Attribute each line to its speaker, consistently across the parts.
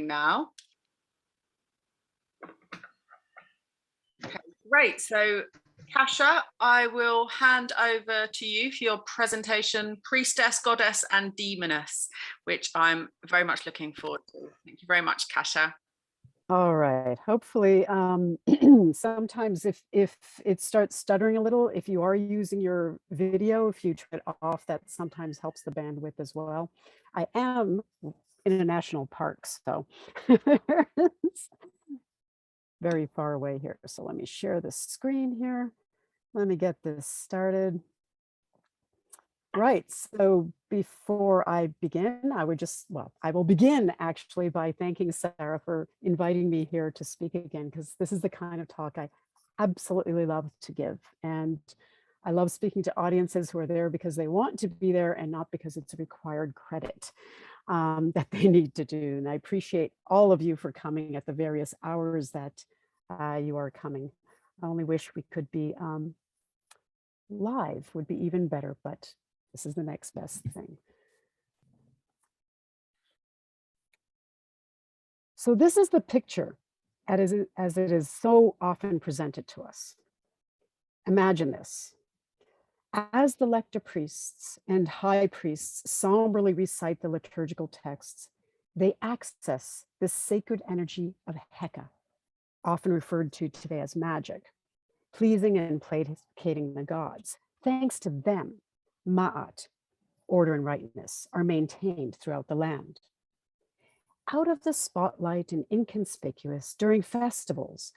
Speaker 1: now. Okay, great. So, Kasia, I will hand over to you for your presentation, Priestess, Goddess, and Demoness, which I'm very much looking forward to. Thank you very much, Kasia.
Speaker 2: All right. Hopefully, sometimes if it starts stuttering a little, if you are using your video, if you turn it off, that sometimes helps the bandwidth as well. I am in a national park, so it's very far away here. So let me share the screen here. Let me get this started. Right. So before I begin, I will begin actually by thanking Sarah for inviting me here to speak again, because this is the kind of talk I absolutely love to give. And I love speaking to audiences who are there because they want to be there and not because it's a required credit that they need to do. And I appreciate all of you for coming at the various hours that you are coming. I only wish we could be live, would be even better, but this is the next best thing. So this is the picture as it is so often presented to us. Imagine this. As the lector priests and high priests somberly recite the liturgical texts, they access the sacred energy of Heka, often referred to today as magic, pleasing and placating the gods. Thanks to them, Ma'at, order and rightness, are maintained throughout the land. Out of the spotlight and inconspicuous during festivals,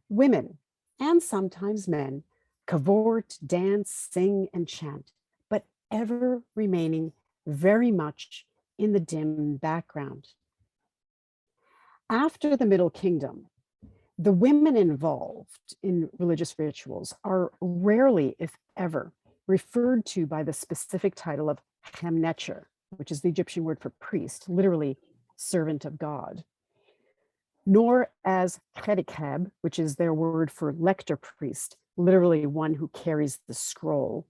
Speaker 2: women and sometimes men cavort, dance, sing, and chant, but ever remaining very much in the dim background. After the Middle Kingdom, the women involved in religious rituals are rarely, if ever, referred to by the specific title of Chemnecher, which is the Egyptian word for priest, literally servant of God, nor as Chedikeb, which is their word for lector priest, literally one who carries the scroll,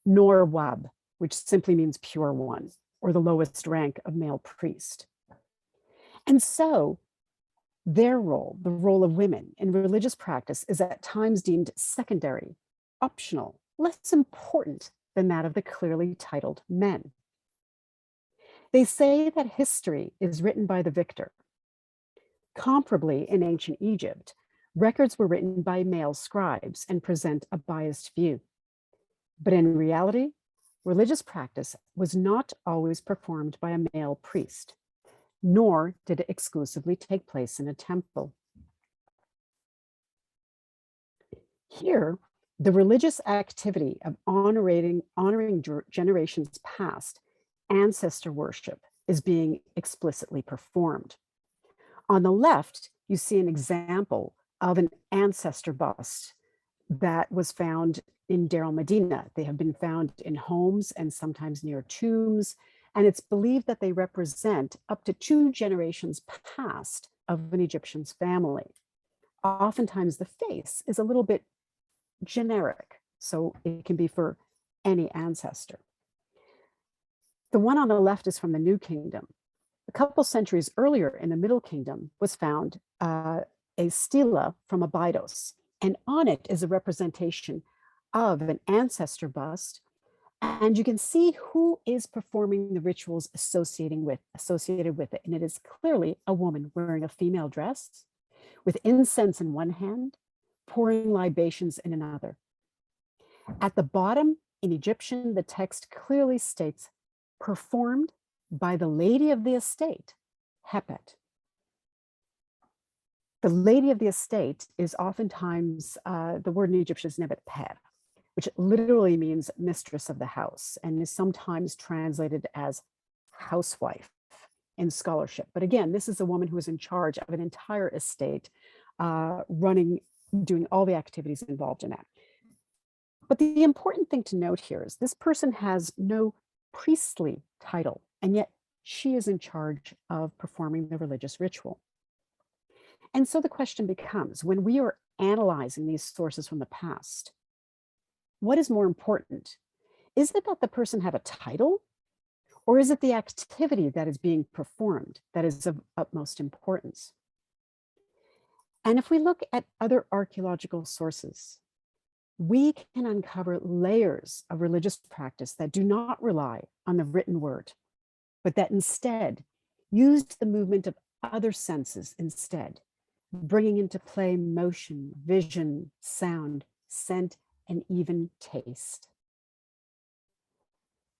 Speaker 2: nor Wab, which simply means pure one, or the lowest rank of male priest. And so their role, the role of women in religious practice, is at times deemed secondary, optional, less important than that of the clearly titled men. They say that history is written by the victor. Comparably, in ancient Egypt, records were written by male scribes and present a biased view. But in reality, religious practice was not always performed by a male priest, nor did it exclusively take place in a temple. Here, the religious activity of honoring generations past, ancestor worship, is being explicitly performed. On the left, you see an example of an ancestor bust that was found in Deir el-Medina. They have been found in homes and sometimes near tombs, and it's believed that they represent up to 2 generations past of an Egyptian's family. Oftentimes, the face is a little bit generic, so it can be for any ancestor. The one on the left is from the New Kingdom. A couple centuries earlier in the Middle Kingdom was found a stela from Abydos, and on it is a representation of an ancestor bust, and you can see who is performing the rituals associated with it, and it is clearly a woman wearing a female dress, with incense in one hand, pouring libations in another. At the bottom, in Egyptian, the text clearly states, performed by the lady of the estate, Hepet. The lady of the estate is oftentimes, the word in Egyptian is Nebet Per, which literally means mistress of the house and is sometimes translated as housewife in scholarship. But again, this is a woman who is in charge of an entire estate, doing all the activities involved in that. But the important thing to note here is this person has no priestly title, and yet she is in charge of performing the religious ritual. And so the question becomes, when we are analyzing these sources from the past, what is more important? Is it that the person have a title, Or is it the activity that is being performed that is of utmost importance? And if we look at other archaeological sources, we can uncover layers of religious practice that do not rely on the written word, but that instead used the movement of other senses instead, bringing into play motion, vision, sound, scent, and even taste.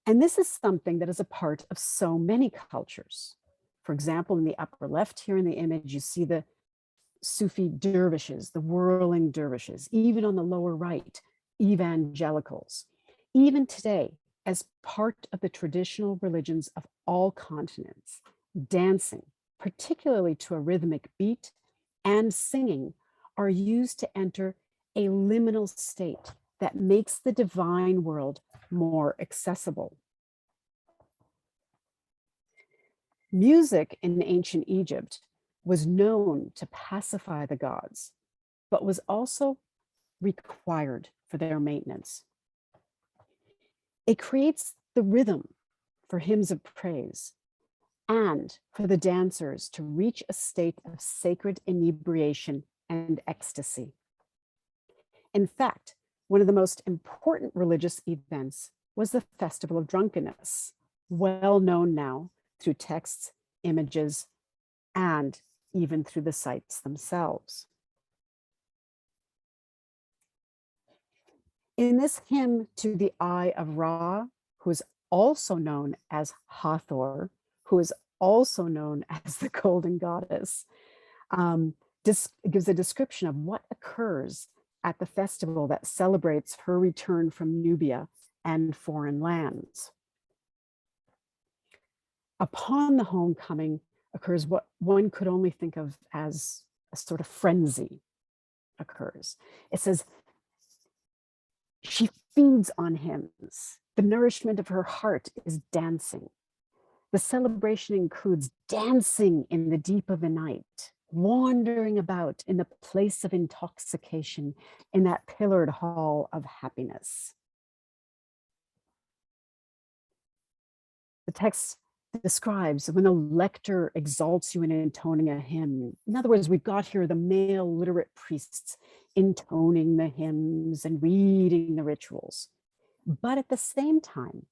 Speaker 2: And this is something that is a part of so many cultures. For example, in the upper left here in the image, you see the Sufi dervishes, the whirling dervishes, even on the lower right, evangelicals. Even today, as part of the traditional religions of all continents, dancing, particularly to a rhythmic beat, and singing are used to enter a liminal state that makes the divine world more accessible. Music in ancient Egypt was known to pacify the gods, but was also required for their maintenance. It creates the rhythm for hymns of praise and for the dancers to reach a state of sacred inebriation and ecstasy. In fact, one of the most important religious events was the Festival of Drunkenness, well known now through texts, images, and even through the sites themselves. In this hymn to the Eye of Ra, who is also known as Hathor, who is also known as the Golden Goddess, this gives a description of what occurs at the festival that celebrates her return from Nubia and foreign lands. Upon the homecoming occurs what one could only think of as a sort of frenzy occurs. It says, she feeds on hymns. The nourishment of her heart is dancing. The celebration includes dancing in the deep of the night, wandering about in the place of intoxication in that pillared hall of happiness. The text describes when a lector exalts you in intoning a hymn. In other words, we've got here the male literate priests intoning the hymns and reading the rituals. But at the same time,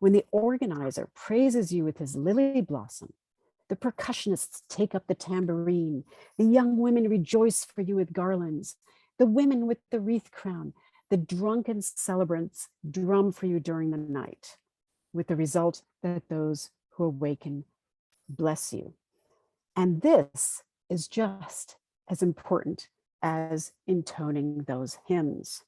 Speaker 2: when the organizer praises you with his lily blossom, the percussionists take up the tambourine, the young women rejoice for you with garlands, the women with the wreath crown, the drunken celebrants drum for you during the night, with the result that those who awaken bless you. And this is just as important as intoning those hymns.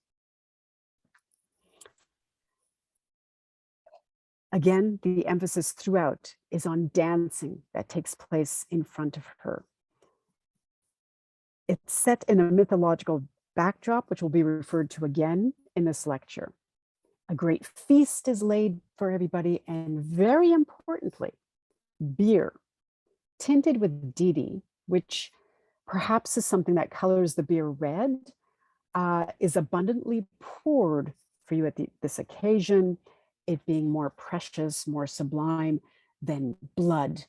Speaker 2: Again, the emphasis throughout is on dancing that takes place in front of her. It's set in a mythological backdrop, which will be referred to again in this lecture. A great feast is laid for everybody, and very importantly, beer, tinted with didi, which perhaps is something that colors the beer red, is abundantly poured for you at this occasion, it being more precious, more sublime than blood.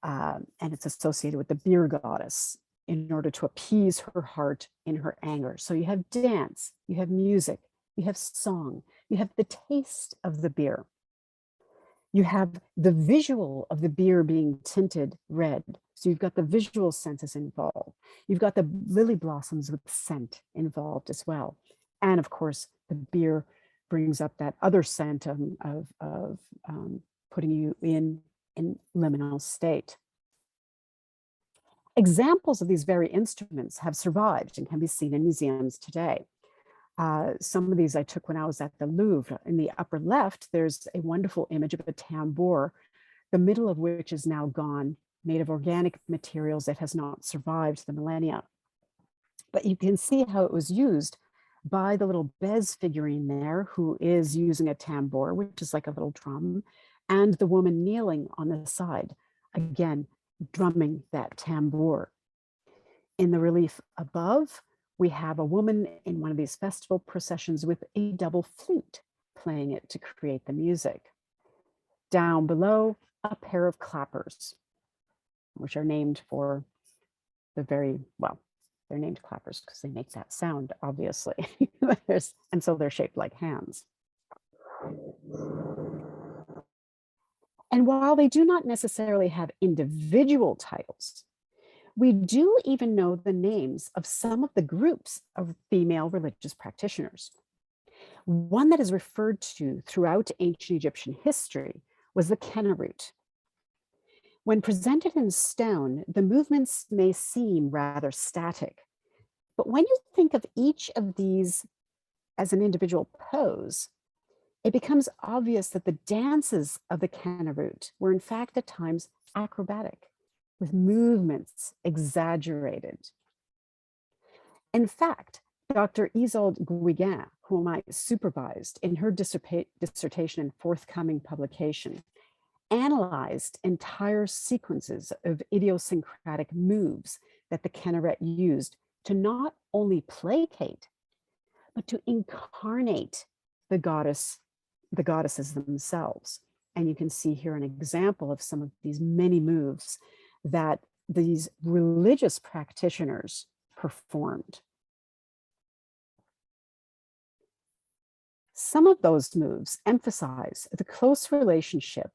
Speaker 2: And it's associated with the beer goddess in order to appease her heart in her anger. So you have dance, you have music, you have song, you have the taste of the beer. You have the visual of the beer being tinted red. So you've got the visual senses involved. You've got the lily blossoms with scent involved as well. And of course, the beer brings up that other scent of putting you in liminal state. Examples of these very instruments have survived and can be seen in museums today. Some of these I took when I was at the Louvre. In the upper left, there's a wonderful image of a tambour, the middle of which is now gone, made of organic materials that has not survived the millennia. But you can see how it was used by the little Bez figurine there, who is using a tambour, which is like a little drum, and the woman kneeling on the side, again, drumming that tambour. In the relief above, we have a woman in one of these festival processions with a double flute, playing it to create the music. Down below, a pair of clappers, which are named for they're named clappers because they make that sound, obviously. And so they're shaped like hands. And while they do not necessarily have individual titles, we do even know the names of some of the groups of female religious practitioners. One that is referred to throughout ancient Egyptian history was the Kenarut. When presented in stone, the movements may seem rather static, but when you think of each of these as an individual pose, it becomes obvious that the dances of the Kenarut were in fact at times acrobatic, with movements exaggerated. In fact, Dr. Isolde Guiguin, whom I supervised in her dissertation and forthcoming publication, analyzed entire sequences of idiosyncratic moves that the Kenarut used to not only placate, but to incarnate the goddesses themselves. And you can see here an example of some of these many moves that these religious practitioners performed. Some of those moves emphasize the close relationship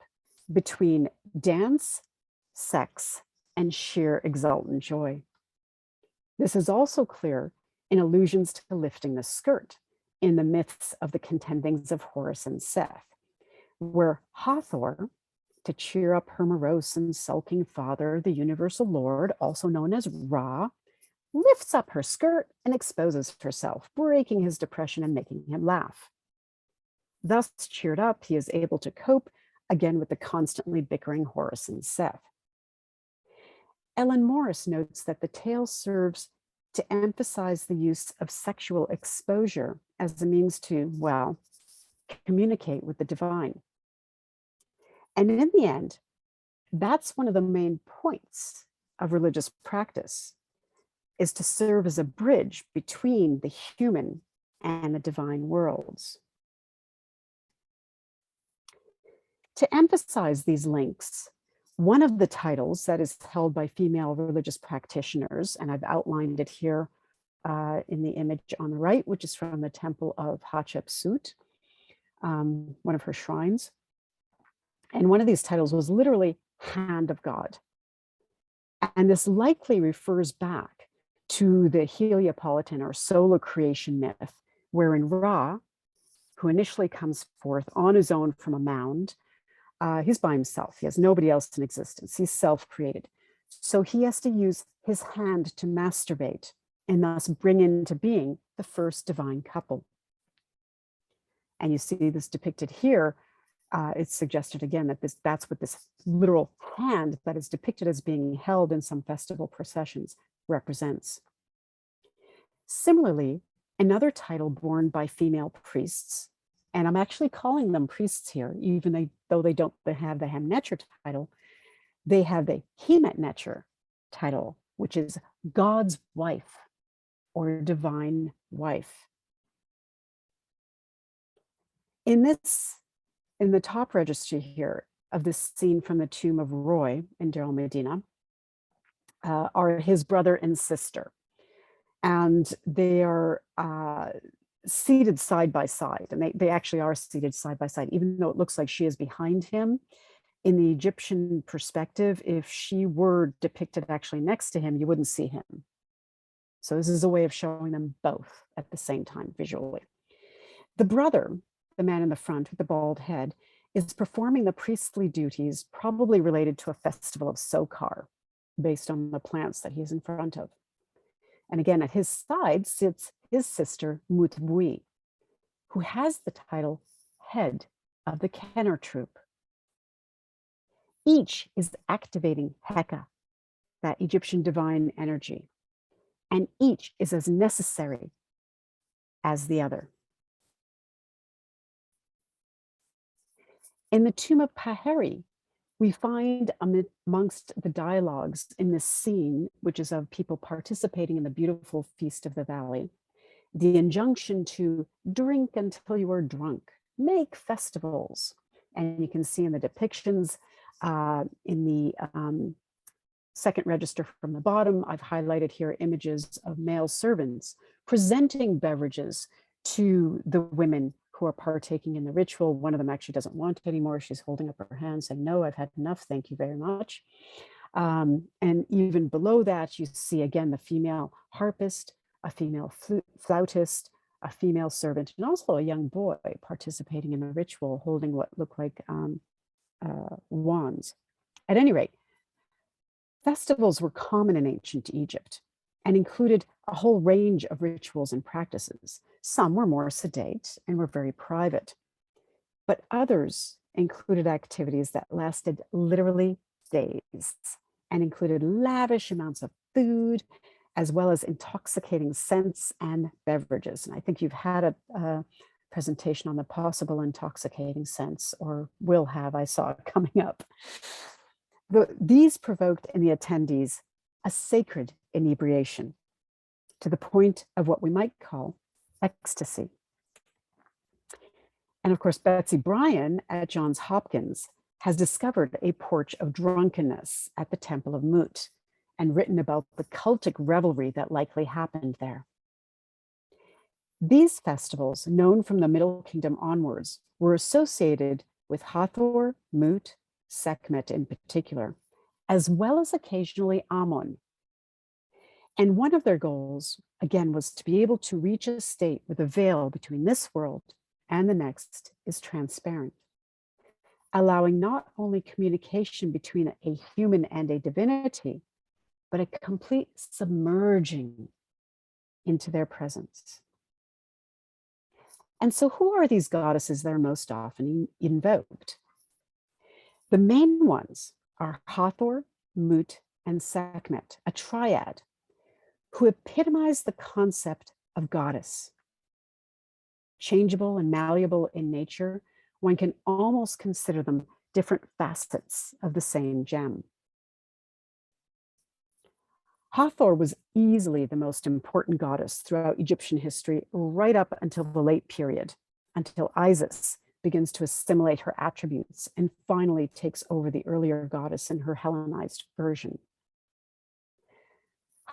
Speaker 2: between dance, sex, and sheer exultant joy. This is also clear in allusions to lifting the skirt in the myths of the contendings of Horus and Seth, where Hathor, to cheer up her morose and sulking father, the universal Lord, also known as Ra, lifts up her skirt and exposes herself, breaking his depression and making him laugh. Thus cheered up, he is able to cope again with the constantly bickering Horus and Seth. Ellen Morris notes that the tale serves to emphasize the use of sexual exposure as a means to, well, communicate with the divine. And in the end, that's one of the main points of religious practice, is to serve as a bridge between the human and the divine worlds. To emphasize these links, one of the titles that is held by female religious practitioners, and I've outlined it here in the image on the right, which is from the temple of Hatshepsut, one of her shrines. And one of these titles was literally Hand of God. And this likely refers back to the Heliopolitan or solar creation myth, wherein Ra, who initially comes forth on his own from a mound, he's by himself. He has nobody else in existence. He's self-created. So he has to use his hand to masturbate and thus bring into being the first divine couple. And you see this depicted here. It's suggested again that that's what this literal hand that is depicted as being held in some festival processions represents. Similarly, another title borne by female priests, and I'm actually calling them priests here, even though they have the Hamnecher title, they have the Hemetnecher title, which is God's wife or divine wife. In the top registry here of this scene from the tomb of Roy in Deir el-Medina are his brother and sister. And they are seated side by side. And they actually are seated side by side, even though it looks like she is behind him. In the Egyptian perspective, if she were depicted actually next to him, you wouldn't see him. So this is a way of showing them both at the same time visually. The brother, the man in the front with the bald head, is performing the priestly duties probably related to a festival of Sokar, based on the plants that he's in front of. And again, at his side sits his sister, Mutbui, who has the title head of the Kenner troop. Each is activating Heka, that Egyptian divine energy, and each is as necessary as the other. In the tomb of Paheri, we find amongst the dialogues in this scene, which is of people participating in the beautiful feast of the valley, the injunction to drink until you are drunk, make festivals, And you can see in the depictions in the second register from the bottom, I've highlighted here images of male servants presenting beverages to the women who are partaking in the ritual. One of them actually doesn't want it anymore. She's holding up her hand saying, no, I've had enough. Thank you very much. And even below that, you see again the female harpist, a female flautist, a female servant, and also a young boy participating in the ritual holding what look like wands. At any rate, festivals were common in ancient Egypt and included a whole range of rituals and practices. Some were more sedate and were very private, but others included activities that lasted literally days and included lavish amounts of food, as well as intoxicating scents and beverages. And I think you've had a presentation on the possible intoxicating scents, or will have, I saw it coming up. These provoked in the attendees a sacred inebriation to the point of what we might call ecstasy. And of course, Betsy Bryan at Johns Hopkins has discovered a porch of drunkenness at the Temple of Mut and written about the cultic revelry that likely happened there. These festivals, known from the Middle Kingdom onwards, were associated with Hathor, Mut, Sekhmet in particular, as well as occasionally Amun. And one of their goals, again, was to be able to reach a state where the veil between this world and the next is transparent, allowing not only communication between a human and a divinity, but a complete submerging into their presence. And so who are these goddesses that are most often invoked? The main ones are Hathor, Mut, and Sekhmet, a triad, who epitomize the concept of goddess. Changeable and malleable in nature, one can almost consider them different facets of the same gem. Hathor was easily the most important goddess throughout Egyptian history, right up until the late period, until Isis begins to assimilate her attributes and finally takes over the earlier goddess in her Hellenized version.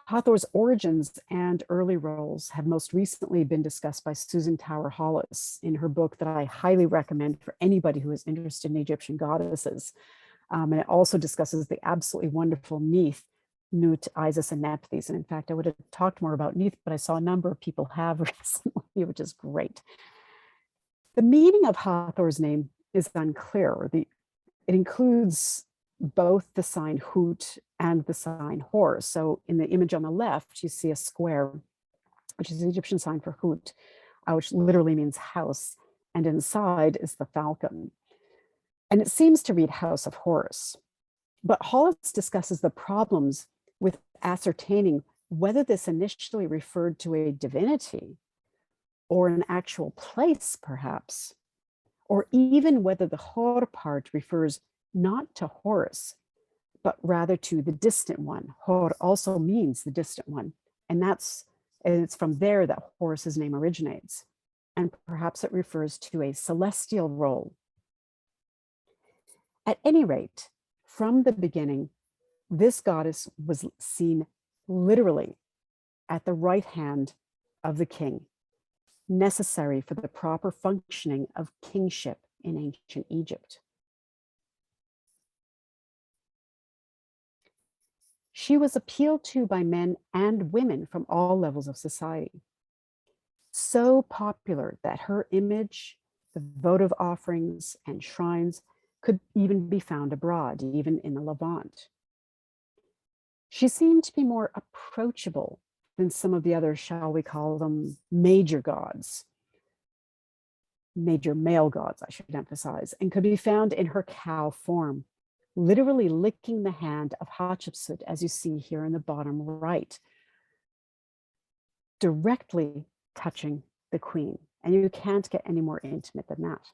Speaker 2: Hathor's origins and early roles have most recently been discussed by Susan Tower Hollis in her book that I highly recommend for anybody who is interested in Egyptian goddesses. And it also discusses the absolutely wonderful Neith, Nut, Isis, and Nephthys. And in fact, I would have talked more about Neith, but I saw a number of people have recently, which is great. The meaning of Hathor's name is unclear. It includes both the sign Hut and the sign Hor. So in the image on the left, you see a square, which is the Egyptian sign for Hut, which literally means house, and inside is the falcon. And it seems to read House of Horus. But Hollis discusses the problems with ascertaining whether this initially referred to a divinity or an actual place, perhaps, or even whether the Hor part refers not to Horus, but rather to the distant one. Hor also means the distant one, and it's from there that Horus's name originates. And perhaps it refers to a celestial role. At any rate, from the beginning, this goddess was seen literally at the right hand of the king, necessary for the proper functioning of kingship in ancient Egypt. She was appealed to by men and women from all levels of society. So popular that her image, the votive offerings, and shrines could even be found abroad, even in the Levant. She seemed to be more approachable than some of the other, shall we call them, major gods, major male gods, I should emphasize, and could be found in her cow form, literally licking the hand of Hatshepsut, as you see here in the bottom right, directly touching the queen. And you can't get any more intimate than that.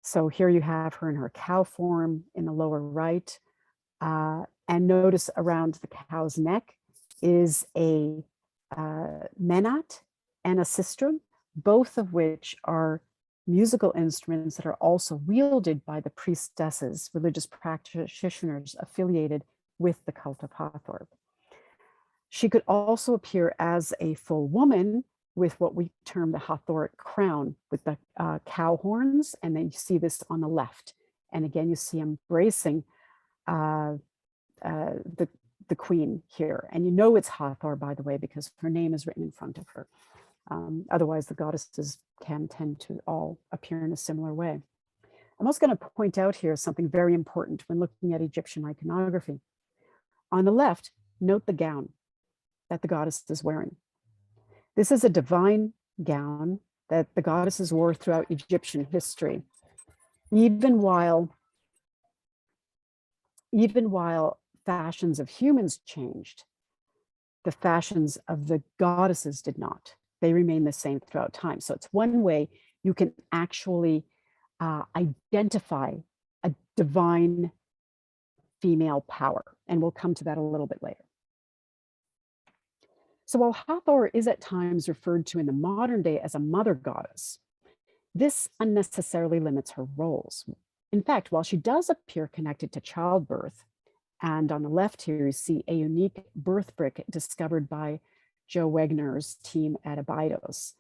Speaker 2: So here you have her in her cow form in the lower right. And notice around the cow's neck is a menat and a sistrum, both of which are musical instruments that are also wielded by the priestesses, religious practitioners affiliated with the cult of Hathor. She could also appear as a full woman with what we term the Hathoric crown, with the cow horns, and then you see this on the left. And again, you see embracing the queen here. And you know it's Hathor, by the way, because her name is written in front of her. Otherwise, the goddesses can tend to all appear in a similar way. I'm also going to point out here something very important when looking at Egyptian iconography. On the left, note the gown that the goddess is wearing. This is a divine gown that the goddesses wore throughout Egyptian history. Even while fashions of humans changed, the fashions of the goddesses did not. They remain the same throughout time. So it's one way you can actually identify a divine female power. And we'll come to that a little bit later. So while Hathor is at times referred to in the modern day as a mother goddess, this unnecessarily limits her roles. In fact, while she does appear connected to childbirth, and on the left here, you see a unique birth brick discovered by Joe Wegner's team at Abydos.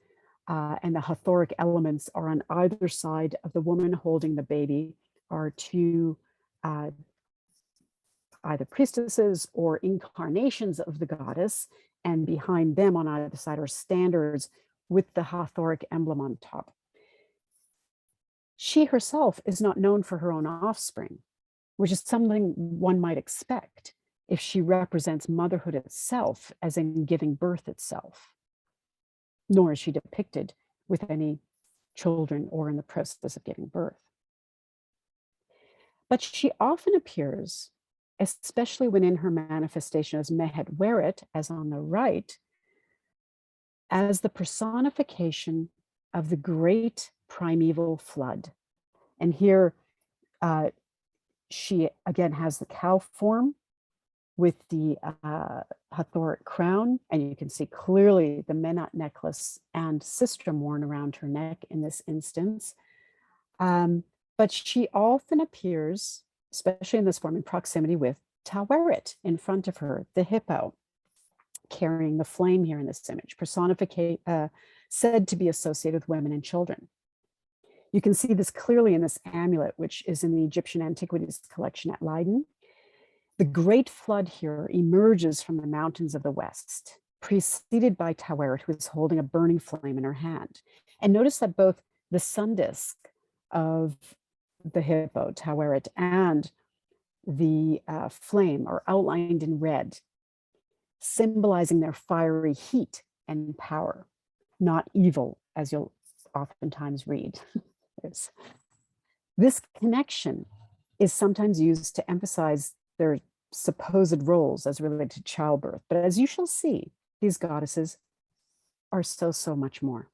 Speaker 2: And the Hathoric elements are on either side of the woman holding the baby are two either priestesses or incarnations of the goddess. And behind them on either side are standards with the Hathoric emblem on top. She herself is not known for her own offspring, which is something one might expect if she represents motherhood itself, as in giving birth itself. Nor is she depicted with any children or in the process of giving birth. But she often appears, especially when in her manifestation as Mehet Weret, as on the right, as the personification of the great primeval flood. And here she again has the cow form with the Hathoric crown, and you can see clearly the Menat necklace and sistrum worn around her neck in this instance. But she often appears, especially in this form, in proximity with Taweret in front of her, the hippo, carrying the flame here in this image, said to be associated with women and children. You can see this clearly in this amulet, which is in the Egyptian Antiquities collection at Leiden. The great flood here emerges from the mountains of the west, preceded by Taweret, who is holding a burning flame in her hand. And notice that both the sun disk of the hippo, Taweret, and the flame are outlined in red, symbolizing their fiery heat and power, not evil, as you'll oftentimes read. This connection is sometimes used to emphasize their supposed roles as related to childbirth. But as you shall see, these goddesses are so much more.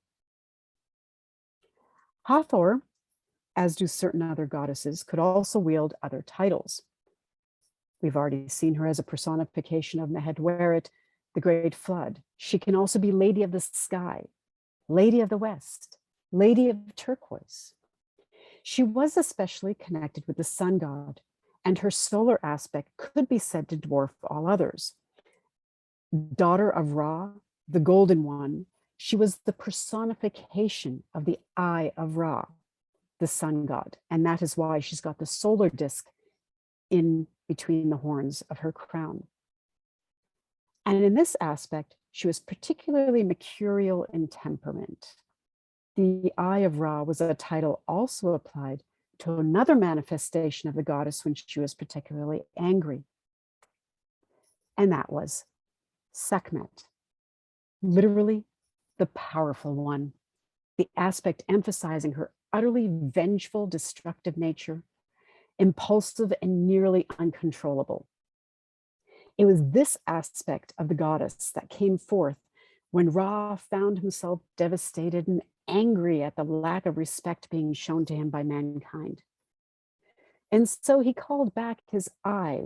Speaker 2: Hathor, as do certain other goddesses, could also wield other titles. We've already seen her as a personification of Mehet Weret, the great flood. She can also be Lady of the Sky, Lady of the West, Lady of Turquoise. She was especially connected with the sun god, and her solar aspect could be said to dwarf all others. Daughter of Ra, the golden one, she was the personification of the eye of Ra, the sun god, and that is why she's got the solar disk in between the horns of her crown. And in this aspect, she was particularly mercurial in temperament. The Eye of Ra was a title also applied to another manifestation of the goddess when she was particularly angry. And that was Sekhmet, literally the powerful one, the aspect emphasizing her utterly vengeful, destructive nature, impulsive and nearly uncontrollable. It was this aspect of the goddess that came forth when Ra found himself devastated and angry at the lack of respect being shown to him by mankind. And so he called back his eye,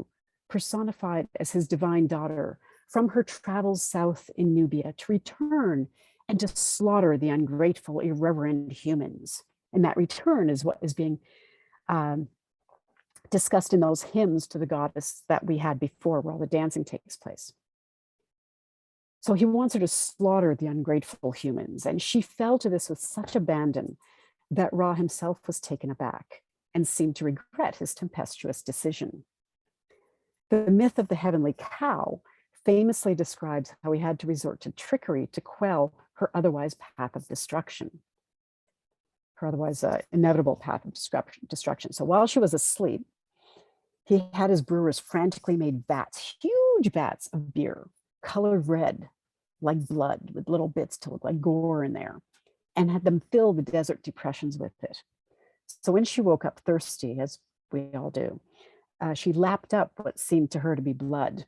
Speaker 2: personified as his divine daughter, from her travels south in Nubia to return and to slaughter the ungrateful, irreverent humans. And that return is what is being discussed in those hymns to the goddess that we had before, where all the dancing takes place. So he wants her to slaughter the ungrateful humans. And she fell to this with such abandon that Ra himself was taken aback and seemed to regret his tempestuous decision. The myth of the heavenly cow famously describes how he had to resort to trickery to quell her otherwise path of destruction, her otherwise inevitable path of destruction. So while she was asleep, he had his brewers frantically made vats, huge vats of beer, colored red, like blood, with little bits to look like gore in there, and had them fill the desert depressions with it. So when she woke up thirsty, as we all do, she lapped up what seemed to her to be blood.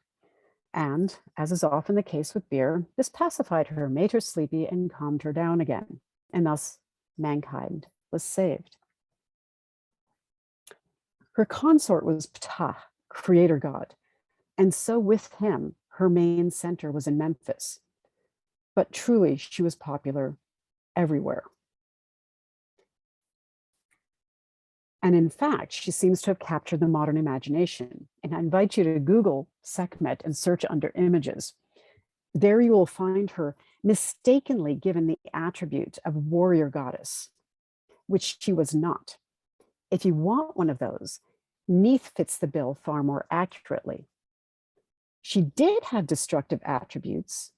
Speaker 2: And, as is often the case with beer, this pacified her, made her sleepy, and calmed her down again. And thus, mankind was saved. Her consort was Ptah, creator god, and so with him, her main center was in Memphis. But truly, she was popular everywhere. And in fact, she seems to have captured the modern imagination. And I invite you to Google Sekhmet and search under images. There you will find her mistakenly given the attribute of warrior goddess, which she was not. If you want one of those, Neith fits the bill far more accurately. She did have destructive attributes,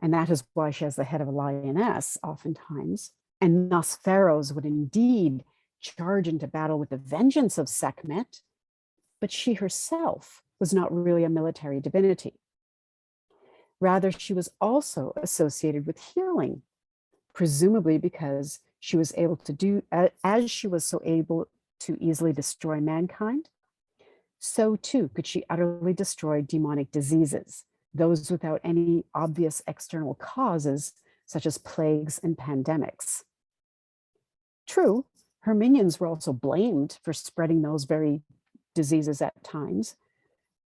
Speaker 2: and that is why she has the head of a lioness oftentimes, and thus pharaohs would indeed charge into battle with the vengeance of Sekhmet, but she herself was not really a military divinity. Rather, she was also associated with healing, presumably because she was able to do, as she was so able to easily destroy mankind, so too could she utterly destroy demonic diseases, those without any obvious external causes, such as plagues and pandemics. True, her minions were also blamed for spreading those very diseases at times.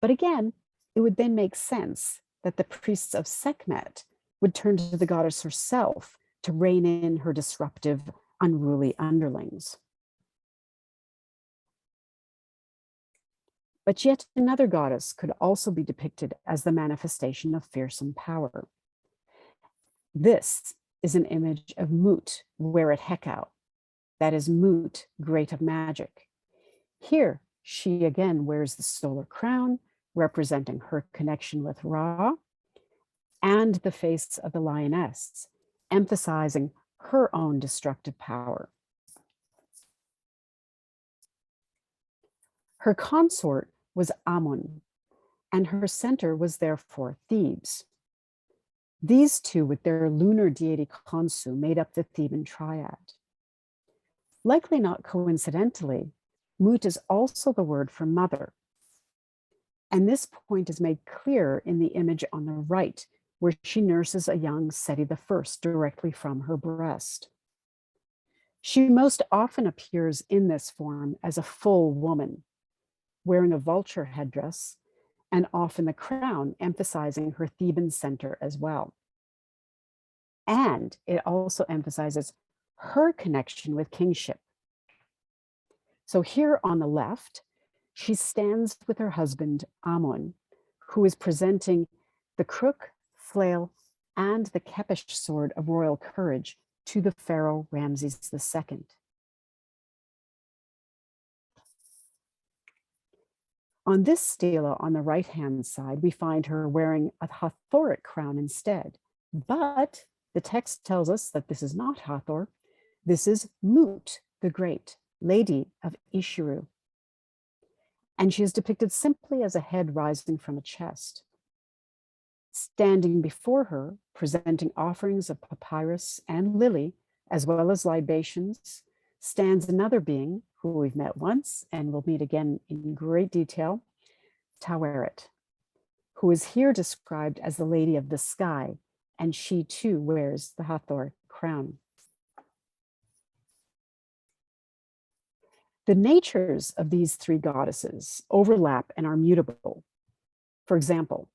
Speaker 2: But again, it would then make sense that the priests of Sekhmet would turn to the goddess herself to rein in her disruptive, unruly underlings. But yet another goddess could also be depicted as the manifestation of fearsome power. This is an image of Mut, Weret Hekau, that is Mut, great of magic. Here, she again wears the solar crown, representing her connection with Ra, and the face of the lioness, emphasizing her own destructive power. Her consort was Amun, and her center was therefore Thebes. These two, with their lunar deity Khonsu, made up the Theban triad. Likely not coincidentally, Mut is also the word for mother. And this point is made clear in the image on the right, where she nurses a young Seti I directly from her breast. She most often appears in this form as a full woman, wearing a vulture headdress, and often the crown, emphasizing her Theban center as well. And it also emphasizes her connection with kingship. So here on the left, she stands with her husband, Amun, who is presenting the crook, flail, and the Kepish sword of royal courage to the pharaoh Ramses II. On this stela on the right-hand side, we find her wearing a Hathoric crown instead. But the text tells us that this is not Hathor. This is Mut, the Great, Lady of Ishiru. And she is depicted simply as a head rising from a chest. Standing before her, presenting offerings of papyrus and lily, as well as libations, stands another being who we've met once and will meet again in great detail, Taweret, who is here described as the Lady of the Sky, and she too wears the Hathor crown. The natures of these three goddesses overlap and are mutable. For example,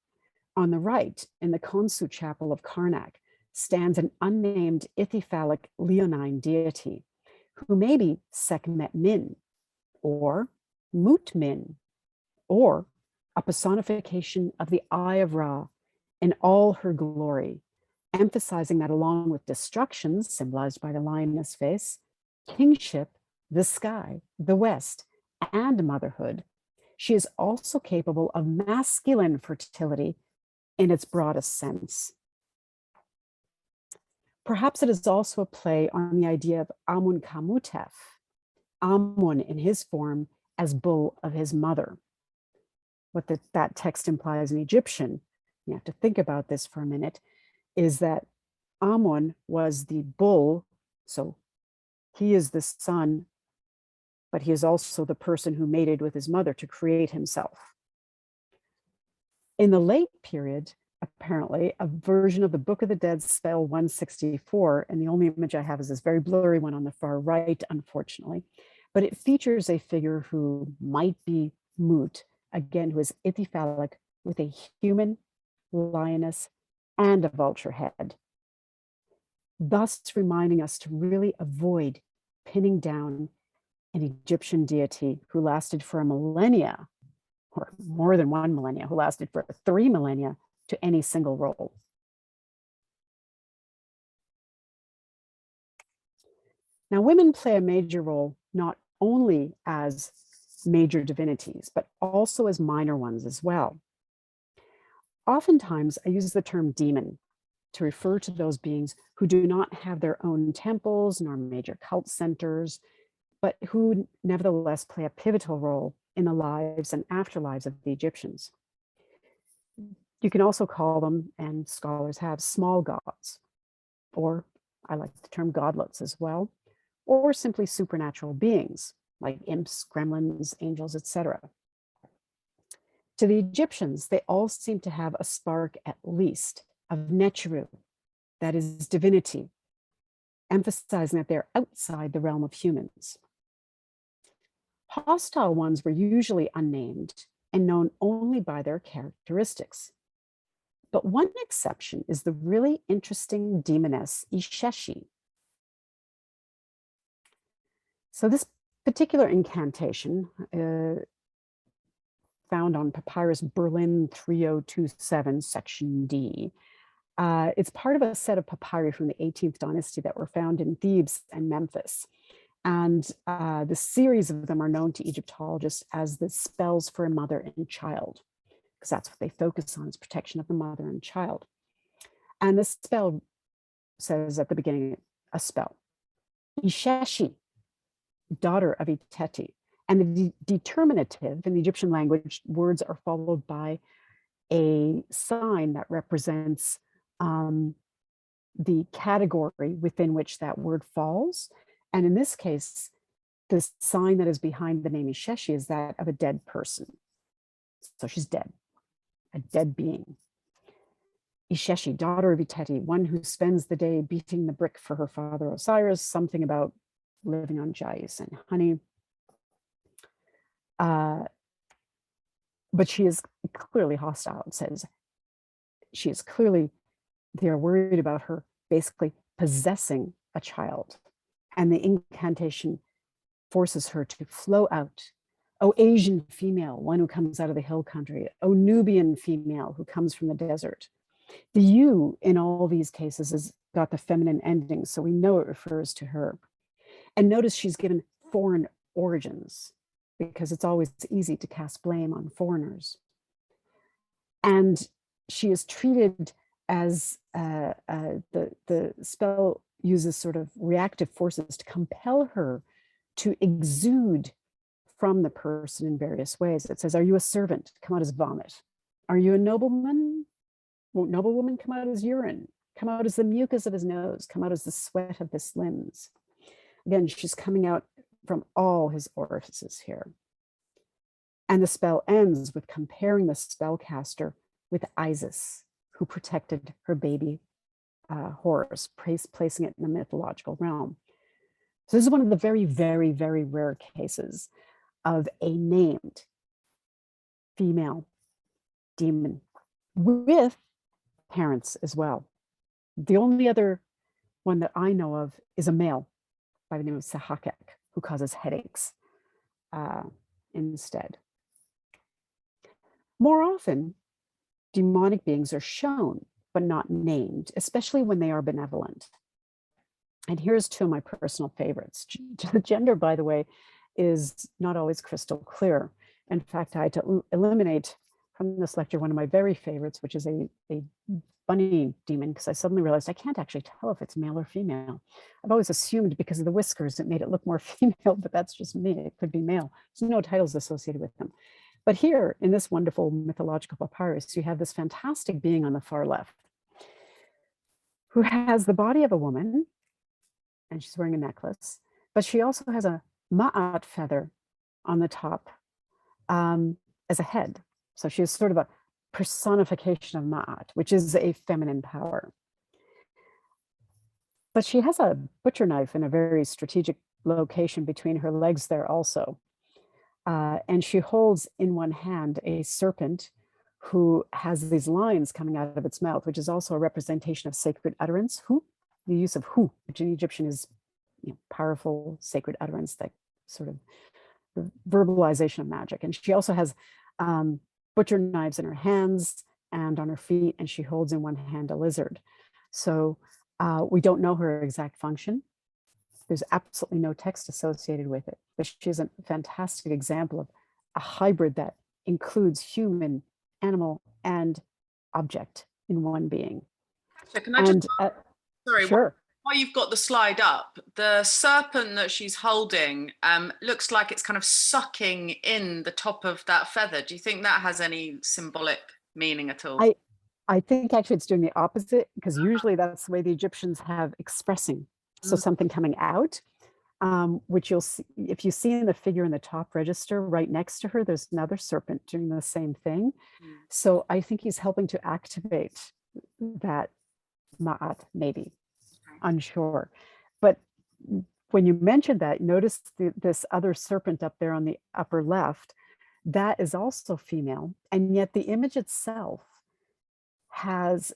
Speaker 2: on the right, in the Khonsu chapel of Karnak, stands an unnamed Ithyphallic leonine deity who may be Sekhmet Min, or Mut Min, or a personification of the Eye of Ra in all her glory, emphasizing that along with destruction, symbolized by the lioness face, kingship, the sky, the west, and motherhood, she is also capable of masculine fertility in its broadest sense. Perhaps it is also a play on the idea of Amun Kamutef, Amun in his form as bull of his mother. What that text implies in Egyptian, you have to think about this for a minute, is that Amun was the bull, so he is the son, but he is also the person who mated with his mother to create himself. In the late period, apparently, a version of the Book of the Dead spell 164, and the only image I have is this very blurry one on the far right, unfortunately, but it features a figure who might be Mut, again, who is ithyphallic with a human, lioness, and a vulture head, thus reminding us to really avoid pinning down an Egyptian deity who lasted for a millennia, or more than one millennia, who lasted for 3 millennia to any single role. Now, women play a major role not only as major divinities, but also as minor ones as well. Oftentimes, I use the term demon to refer to those beings who do not have their own temples nor major cult centers, but who nevertheless play a pivotal role in the lives and afterlives of the Egyptians. You can also call them, and scholars have, small gods, or I like the term godlets as well, or simply supernatural beings like imps, gremlins, angels, etc. To the Egyptians, they all seem to have a spark, at least, of Necheru, that is divinity, emphasizing that they're outside the realm of humans. Hostile ones were usually unnamed and known only by their characteristics. But one exception is the really interesting demoness Isheshi. So this particular incantation, found on Papyrus Berlin 3027, section D, it's part of a set of papyri from the 18th dynasty that were found in Thebes and Memphis. And the series of them are known to Egyptologists as the spells for a mother and child, because that's what they focus on, is protection of the mother and child. And this spell says at the beginning, a spell, Isheshi, daughter of Iteti. And the determinative in the Egyptian language, words are followed by a sign that represents the category within which that word falls. And in this case, the sign that is behind the name Isheshi is that of a dead person. So she's dead, a dead being. Isheshi, daughter of Iteti, one who spends the day beating the brick for her father Osiris, something about living on jais and honey. But she is clearly hostile. It says she is clearly, they're worried about her basically possessing a child. And the incantation forces her to flow out. O Asian female, one who comes out of the hill country. O Nubian female who comes from the desert. The U in all these cases has got the feminine ending, so we know it refers to her. And notice she's given foreign origins, because it's always easy to cast blame on foreigners. And she is treated as the spell uses sort of reactive forces to compel her to exude from the person in various ways. It says, are you a servant? Come out as vomit. Are you a nobleman? Won't noblewoman come out as urine? Come out as the mucus of his nose, come out as the sweat of his limbs. Again, she's coming out from all his orifices here. And the spell ends with comparing the spellcaster with Isis, who protected her baby Horus, placing it in the mythological realm. So this is one of the very, very, very rare cases of a named female demon with parents as well. The only other one that I know of is a male, by the name of Sehakek, who causes headaches instead. More often, demonic beings are shown, but not named, especially when they are benevolent. And here's two of my personal favorites. The gender, by the way, is not always crystal clear. In fact, I had to eliminate from this lecture one of my very favorites, which is a bunny demon, because I suddenly realized I can't actually tell if it's male or female. I've always assumed because of the whiskers, it made it look more female, but that's just me. It could be male. There's no titles associated with them. But here in this wonderful mythological papyrus, you have this fantastic being on the far left who has the body of a woman, and she's wearing a necklace, but she also has a ma'at feather on the top as a head. So she is sort of a personification of ma'at, which is a feminine power. But she has a butcher knife in a very strategic location between her legs there also. And she holds in one hand a serpent who has these lines coming out of its mouth, which is also a representation of sacred utterance. Hu, the use of hu, which in Egyptian is powerful sacred utterance, that sort of the verbalization of magic. And she also has butcher knives in her hands and on her feet, and she holds in one hand a lizard. So we don't know her exact function. There's absolutely no text associated with it, but she's a fantastic example of a hybrid that includes human, animal, and object in one being.
Speaker 1: Can I just, sorry,
Speaker 2: sure.
Speaker 1: While you've got the slide up, the serpent that she's holding looks like it's kind of sucking in the top of that feather. Do you think that has any symbolic meaning at all?
Speaker 2: I think actually it's doing the opposite, because usually that's the way the Egyptians have expressing. So something coming out, which you'll see, if you see in the figure in the top register right next to her, there's another serpent doing the same thing. So I think he's helping to activate that ma'at, maybe, unsure. But when you mentioned that, notice this other serpent up there on the upper left, that is also female. And yet the image itself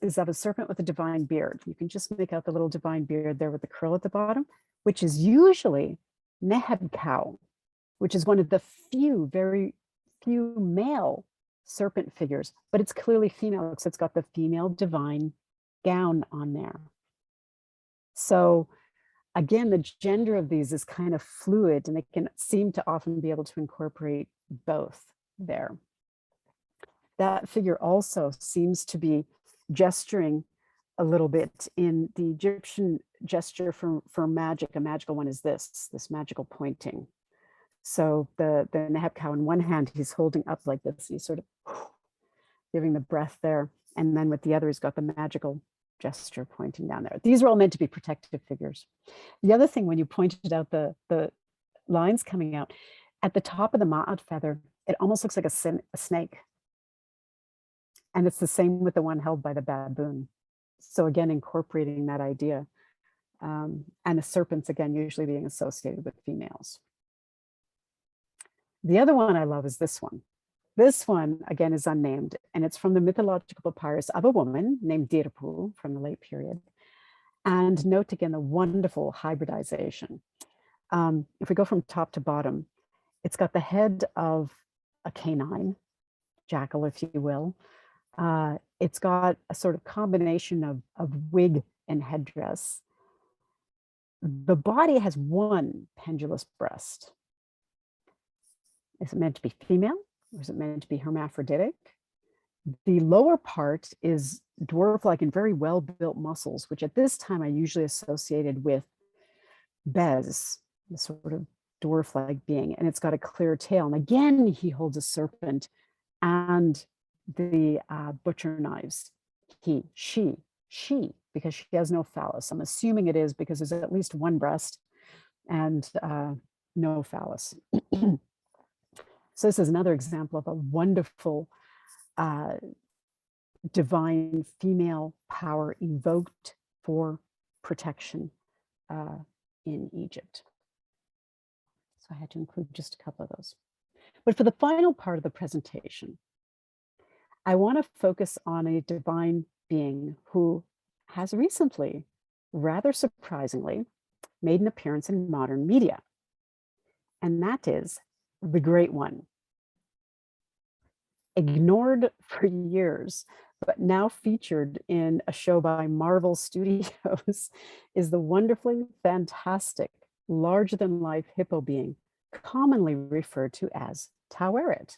Speaker 2: is of a serpent with a divine beard. You can just make out the little divine beard there with the curl at the bottom, which is usually Neheb cow, which is one of the very few male serpent figures, but it's clearly female because it's got the female divine gown on there. So again, the gender of these is kind of fluid, and they can seem to often be able to incorporate both there. That figure also seems to be gesturing a little bit in the Egyptian gesture for magic. A magical one is this magical pointing. So the Neheb cow in one hand, he's holding up like this. He's sort of giving the breath there. And then with the other, he's got the magical gesture pointing down there. These are all meant to be protective figures. The other thing, when you pointed out the lines coming out, at the top of the ma'at feather, it almost looks like a snake. And it's the same with the one held by the baboon. So again, incorporating that idea. And the serpents, again, usually being associated with females. The other one I love is this one. This one, again, is unnamed, and it's from the mythological papyrus of a woman named Dirpu from the late period. And note again the wonderful hybridization. If we go from top to bottom, it's got the head of a canine, jackal, if you will. It's got a sort of combination of wig and headdress. The body has one pendulous breast. Is it meant to be female, or is it meant to be hermaphroditic? The lower part is dwarf-like and very well-built muscles, which at this time I usually associated with Bez, the sort of dwarf-like being, and it's got a clear tail. And again, he holds a serpent and the butcher knives. She, because she has no phallus. I'm assuming it is because there's at least one breast and no phallus. So this is another example of a wonderful divine female power invoked for protection in Egypt. So I had to include just a couple of those. But for the final part of the presentation, I want to focus on a divine being who has recently, rather surprisingly, made an appearance in modern media. And that is the great one. Ignored for years, but now featured in a show by Marvel Studios, is the wonderfully fantastic, larger-than-life hippo being, commonly referred to as Taweret.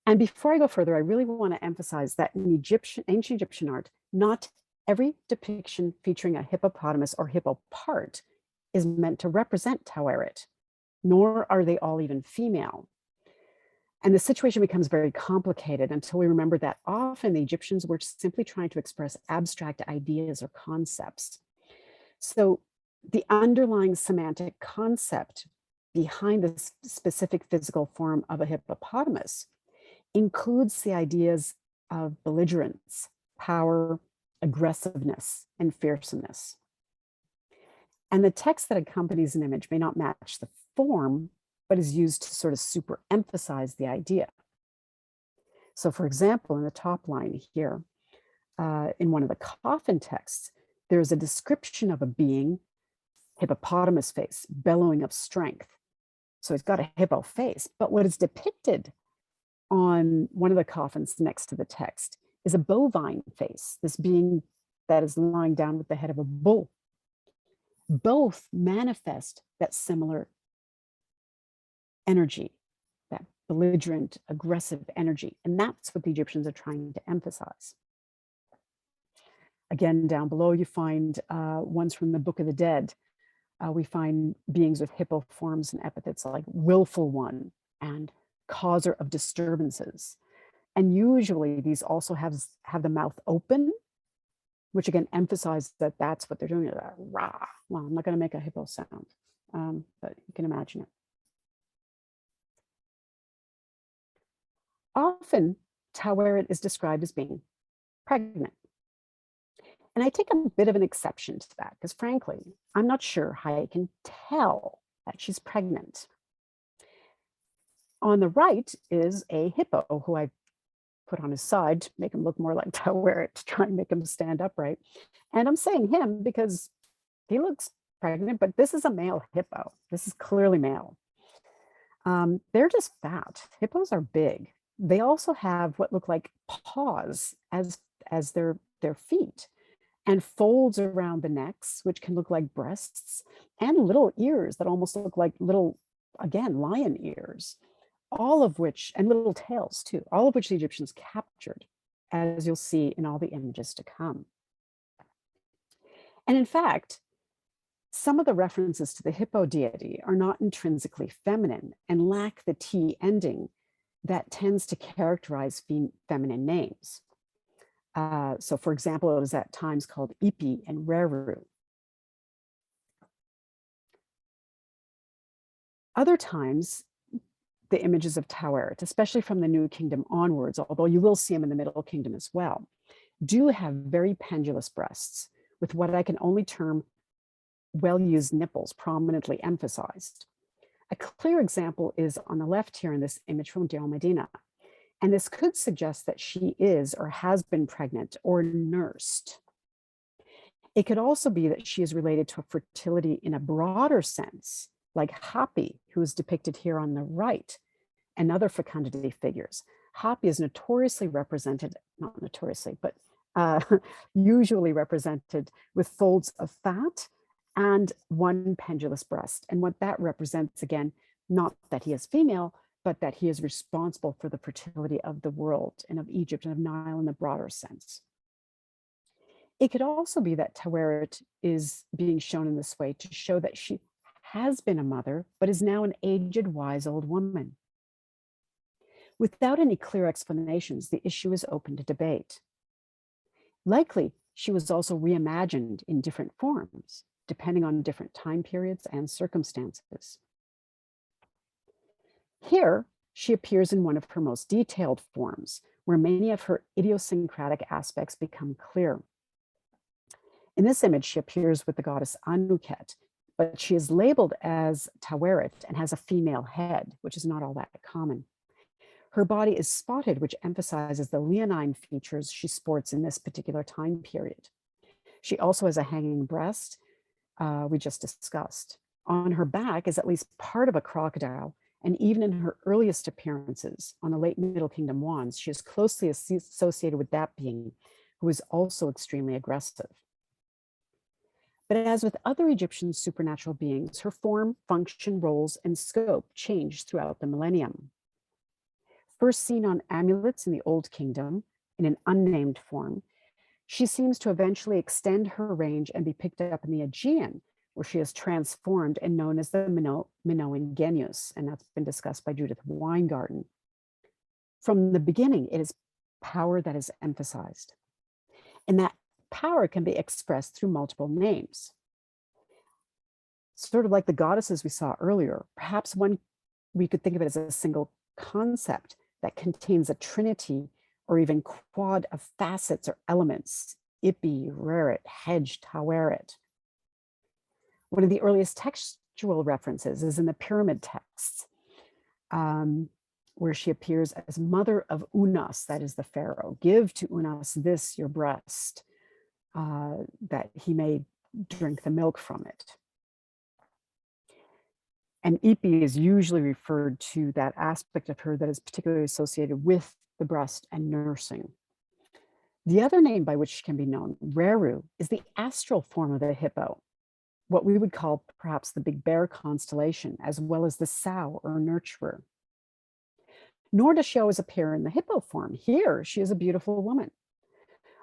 Speaker 2: And before I go further, I really want to emphasize that in ancient Egyptian art, not every depiction featuring a hippopotamus or hippo part is meant to represent Taweret, nor are they all even female. And the situation becomes very complicated until we remember that often the Egyptians were simply trying to express abstract ideas or concepts. So the underlying semantic concept behind the specific physical form of a hippopotamus includes the ideas of belligerence, power, aggressiveness, and fearsomeness. And the text that accompanies an image may not match the form, but is used to sort of superemphasize the idea. So for example, in the top line here, in one of the coffin texts, there's a description of a being, hippopotamus face, bellowing of strength. So it's got a hippo face, but what is depicted on one of the coffins next to the text is a bovine face, this being that is lying down with the head of a bull. Both manifest that similar energy, that belligerent, aggressive energy. And that's what the Egyptians are trying to emphasize. Again, down below, you find ones from the Book of the Dead. We find beings with hippo forms and epithets like willful one and causer of disturbances. And usually these also have the mouth open, which again emphasizes that that's what they're doing. Rah. Well, I'm not going to make a hippo sound, but you can imagine it. Often, Taweret is described as being pregnant. And I take a bit of an exception to that because frankly, I'm not sure how I can tell that she's pregnant. On the right is a hippo who I put on his side to make him look more like Taweret, to try and make him stand upright. And I'm saying him because he looks pregnant, but this is a male hippo. This is clearly male. They're just fat. Hippos are big. They also have what look like paws as their feet, and folds around the necks, which can look like breasts, and little ears that almost look like little, again, lion ears, all of which, and little tails too, all of which the Egyptians captured, as you'll see in all the images to come. And in fact, some of the references to the hippo deity are not intrinsically feminine and lack the T ending that tends to characterize feminine names. So for example, it was at times called Ipi and Reru. Other times, the images of Taweret, especially from the New Kingdom onwards, although you will see them in the Middle Kingdom as well, do have very pendulous breasts with what I can only term well-used nipples prominently emphasized. A clear example is on the left here in this image from Deir Medina. And this could suggest that she is or has been pregnant or nursed. It could also be that she is related to a fertility in a broader sense, like Hapi, who is depicted here on the right, and other fecundity figures. Hapi is notoriously represented, not notoriously, but usually represented with folds of fat and one pendulous breast. And what that represents, again, not that he is female, but that he is responsible for the fertility of the world and of Egypt and of Nile in the broader sense. It could also be that Taweret is being shown in this way to show that she has been a mother, but is now an aged, wise old woman. Without any clear explanations, the issue is open to debate. Likely, she was also reimagined in different forms, depending on different time periods and circumstances. Here, she appears in one of her most detailed forms, where many of her idiosyncratic aspects become clear. In this image, she appears with the goddess Anuket, but she is labeled as Taweret and has a female head, which is not all that common. Her body is spotted, which emphasizes the leonine features she sports in this particular time period. She also has a hanging breast, we just discussed. On her back is at least part of a crocodile, and even in her earliest appearances on the late Middle Kingdom wands, she is closely associated with that being, who is also extremely aggressive. But as with other Egyptian supernatural beings, her form, function, roles, and scope changed throughout the millennium. First seen on amulets in the Old Kingdom in an unnamed form, she seems to eventually extend her range and be picked up in the Aegean, where she is transformed and known as the Minoan Genius, and that's been discussed by Judith Weingarten. From the beginning, it is power that is emphasized, and that power can be expressed through multiple names. Sort of like the goddesses we saw earlier, perhaps we could think of it as a single concept that contains a trinity or even quad of facets or elements: Ipi, Rerit, Hedge, Taweret. One of the earliest textual references is in the pyramid texts, where she appears as mother of Unas, that is the pharaoh. Give to Unas this, your breast, that he may drink the milk from it. And Ipi is usually referred to that aspect of her that is particularly associated with the breast and nursing. The other name by which she can be known, Reru, is the astral form of the hippo, what we would call perhaps the Big Bear constellation, as well as the sow or nurturer. Nor does she always appear in the hippo form. Here, she is a beautiful woman.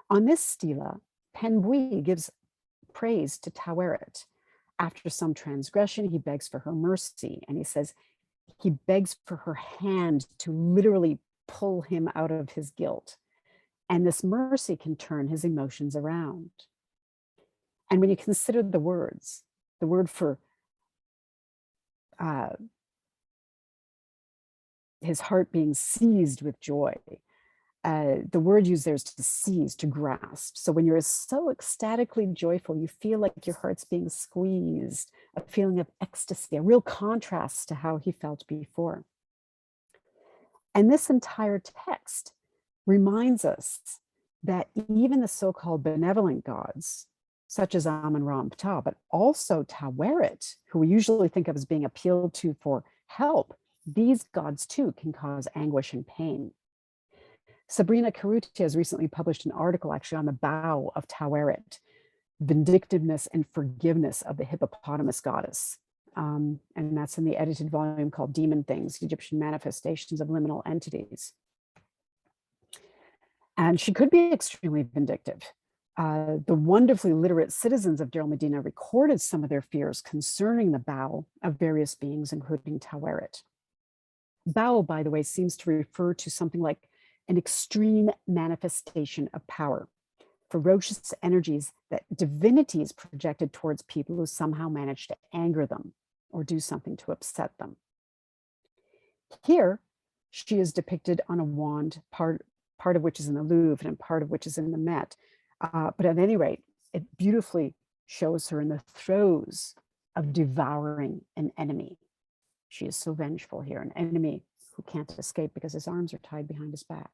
Speaker 2: On this stela, Penbui gives praise to Taweret. After some transgression, he begs for her mercy, and he says he begs for her hand to literally pull him out of his guilt. And this mercy can turn his emotions around. And when you consider the words, the word for his heart being seized with joy, the word used there is to seize, to grasp. So when you're so ecstatically joyful, you feel like your heart's being squeezed, a feeling of ecstasy, a real contrast to how he felt before. And this entire text reminds us that even the so-called benevolent gods, such as Amun-Ra and Ptah, but also Taweret, who we usually think of as being appealed to for help, these gods too can cause anguish and pain. Sabrina Ceruti has recently published an article actually on the bow of Taweret, vindictiveness and forgiveness of the hippopotamus goddess. And that's in the edited volume called Demon Things, Egyptian Manifestations of Liminal Entities. And she could be extremely vindictive. The wonderfully literate citizens of Deir el-Medina recorded some of their fears concerning the bow of various beings, including Taweret. Bow, by the way, seems to refer to something like an extreme manifestation of power, ferocious energies that divinities projected towards people who somehow managed to anger them or do something to upset them. Here, she is depicted on a wand, part of which is in the Louvre and part of which is in the Met. But at any rate, it beautifully shows her in the throes of devouring an enemy. She is so vengeful here, an enemy who can't escape because his arms are tied behind his back.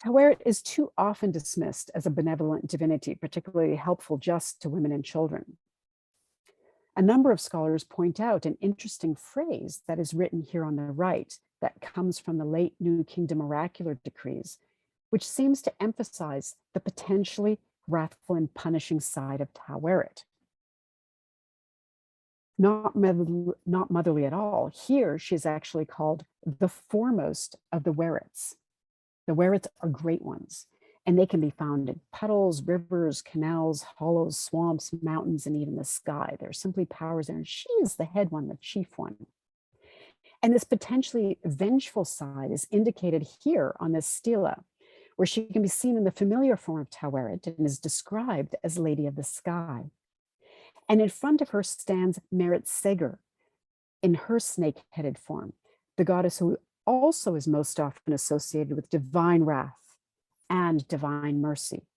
Speaker 2: Taweret is too often dismissed as a benevolent divinity, particularly helpful just to women and children. A number of scholars point out an interesting phrase that is written here on the right that comes from the late New Kingdom oracular decrees, which seems to emphasize the potentially wrathful and punishing side of Taweret. Not motherly at all. Here, she is actually called the foremost of the Werets. The Werets are great ones, and they can be found in puddles, rivers, canals, hollows, swamps, mountains, and even the sky. There are simply powers there, and she is the head one, the chief one. And this potentially vengeful side is indicated here on this stela, where she can be seen in the familiar form of Taweret and is described as Lady of the Sky. And in front of her stands Merit Seger in her snake-headed form, the goddess who also is most often associated with divine wrath and divine mercy.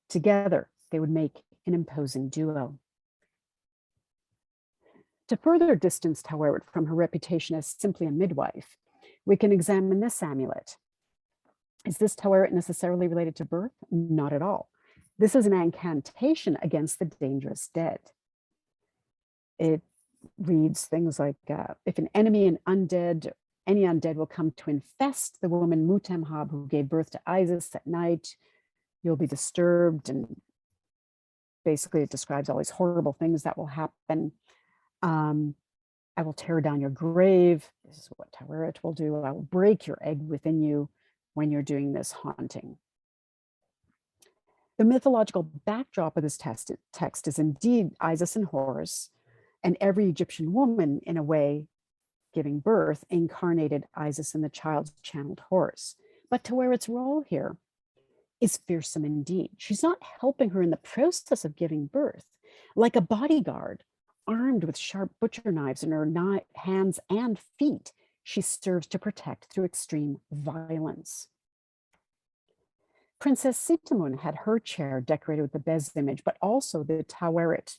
Speaker 2: Together, they would make an imposing duo. To further distance Taweret from her reputation as simply a midwife, we can examine this amulet. Is this Taweret necessarily related to birth? Not at all. This is an incantation against the dangerous dead. It reads things like, if an enemy and undead, any undead will come to infest the woman Mutemhab who gave birth to Isis at night, you'll be disturbed. And basically it describes all these horrible things that will happen. I will tear down your grave. This is what Taweret will do. I will break your egg within you when you're doing this haunting. The mythological backdrop of this text is indeed Isis and Horus, and every Egyptian woman, in a way, giving birth, incarnated Isis and the child channeled Horus. But Taweret's role here is fearsome indeed. She's not helping her in the process of giving birth. Like a bodyguard, armed with sharp butcher knives in her hands and feet, she serves to protect through extreme violence. Princess Sitamun had her chair decorated with the Bez image, but also the Taweret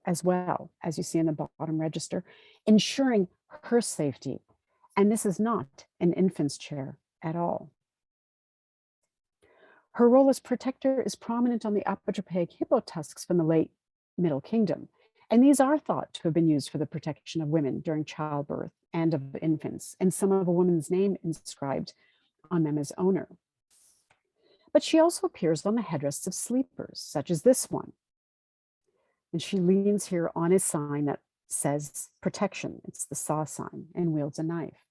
Speaker 2: as well, as you see in the bottom register, ensuring her safety. And this is not an infant's chair at all. Her role as protector is prominent on the apotropaic hippo tusks from the late Middle Kingdom. And these are thought to have been used for the protection of women during childbirth and of infants, and some of a woman's name inscribed on them as owner. But she also appears on the headrests of sleepers, such as this one. And she leans here on a sign that says protection. It's the saw sign, and wields a knife.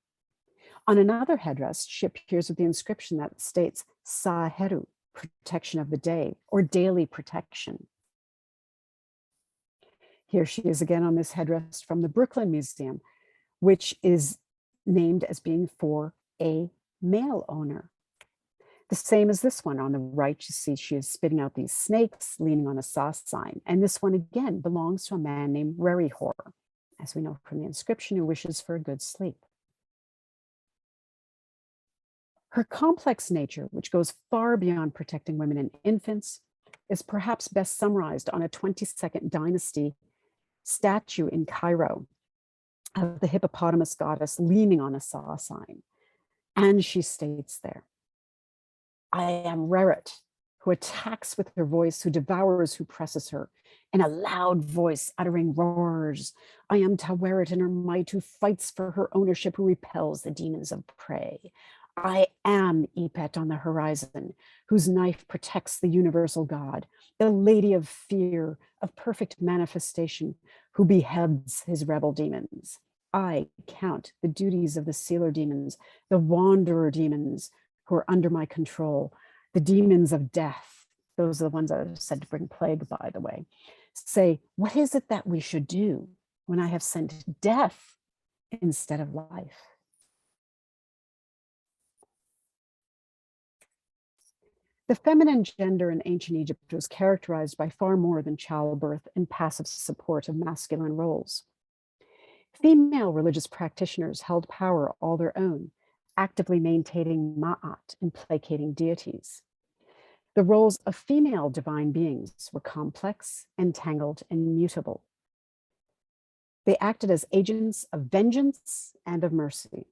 Speaker 2: On another headrest, she appears with the inscription that states Saheru, protection of the day, or daily protection. Here she is again on this headrest from the Brooklyn Museum, which is named as being for a male owner. The same as this one on the right, you see she is spitting out these snakes, leaning on a saw sign. And this one again belongs to a man named Rerihor, as we know from the inscription, who wishes for a good sleep. Her complex nature, which goes far beyond protecting women and infants, is perhaps best summarized on a 22nd dynasty statue in Cairo of the hippopotamus goddess leaning on a saw sign. And she states there, I am Reret, who attacks with her voice, who devours who presses her, in a loud voice uttering roars. I am Taweret in her might, who fights for her ownership, who repels the demons of prey. I am Epet on the horizon, whose knife protects the universal God, the lady of fear, of perfect manifestation, who beheads his rebel demons. I count the duties of the sealer demons, the wanderer demons who are under my control, the demons of death. Those are the ones that are said to bring plague, by the way. Say, what is it that we should do when I have sent death instead of life? The feminine gender in ancient Egypt was characterized by far more than childbirth and passive support of masculine roles. Female religious practitioners held power all their own, actively maintaining ma'at and placating deities. The roles of female divine beings were complex, entangled, and mutable. They acted as agents of vengeance and of mercy,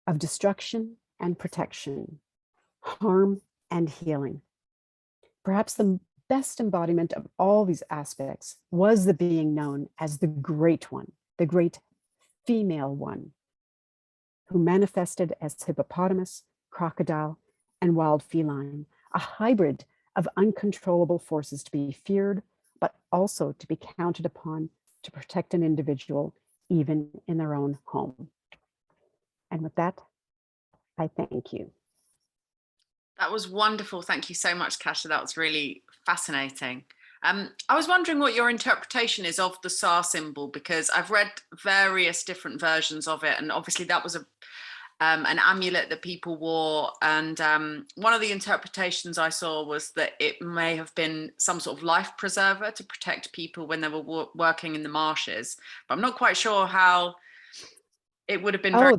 Speaker 2: of destruction and protection, harm and healing. Perhaps the best embodiment of all these aspects was the being known as the Great One, the Great Female One, who manifested as hippopotamus, crocodile, and wild feline, a hybrid of uncontrollable forces to be feared, but also to be counted upon to protect an individual, even in their own home. And with that, I thank you.
Speaker 1: That was wonderful. Thank you so much, Kasia. That was really fascinating. I was wondering what your interpretation is of the SAR symbol, because I've read various different versions of it. And obviously that was an amulet that people wore. And one of the interpretations I saw was that it may have been some sort of life preserver to protect people when they were working in the marshes. But I'm not quite sure how it would have been very...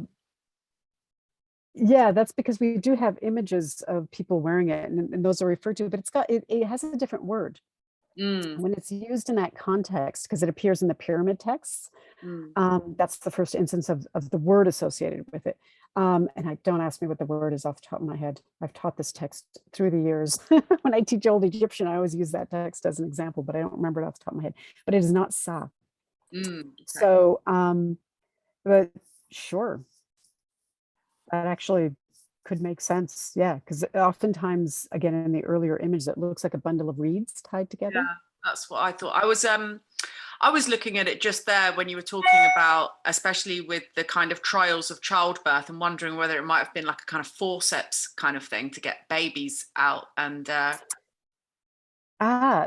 Speaker 2: Yeah, that's because we do have images of people wearing it, and those are referred to, but it has a different word. When it's used in that context, because it appears in the pyramid texts, that's the first instance of the word associated with it. And I don't ask me what the word is off the top of my head. I've taught this text through the years. When I teach Old Egyptian, I always use that text as an example, but I don't remember it off the top of my head. But it is not sa.
Speaker 1: Okay.
Speaker 2: So, but sure, that actually could make sense. Yeah, because oftentimes, again, in the earlier image, it looks like a bundle of reeds tied together.
Speaker 1: Yeah, that's what I thought. I was looking at it just there when you were talking about, especially with the kind of trials of childbirth, and wondering whether it might have been like a kind of forceps kind of thing to get babies out. And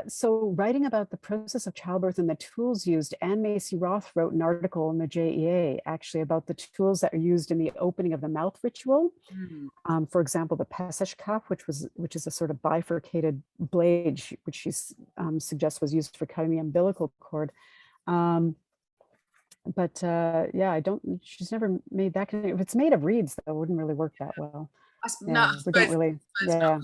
Speaker 2: so writing about the process of childbirth and the tools used, Anne Macy Roth wrote an article in the JEA actually about the tools that are used in the opening of the mouth ritual. For example, the peseshkaf, which is a sort of bifurcated blade, which she suggests was used for cutting the umbilical cord. Yeah, she's never made that kind of, if it's made of reeds, that wouldn't really work that well. Yeah, we don't really, yeah.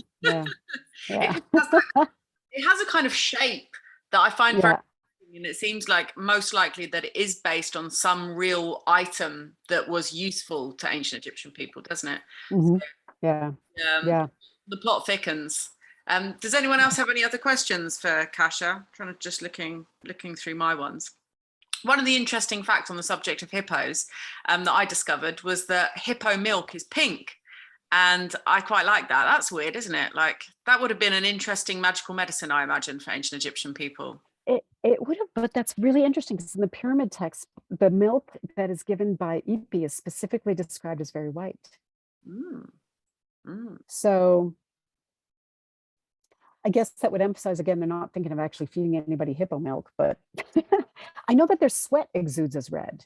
Speaker 1: It has a kind of shape that I find very interesting, and it seems like most likely that it is based on some real item that was useful to ancient Egyptian people, doesn't it? So, the plot thickens. Does anyone else have any other questions for Kasia? I'm trying to just looking through my ones. One of the interesting facts on the subject of hippos that I discovered was that hippo milk is pink. And I quite like that. That's weird, isn't it? Like, that would have been an interesting magical medicine, I imagine, for ancient Egyptian people.
Speaker 2: It would have, but that's really interesting because in the pyramid text, the milk that is given by Ipi is specifically described as very white. So I guess that would emphasize, again, they're not thinking of actually feeding anybody hippo milk, but I know that their sweat exudes as red.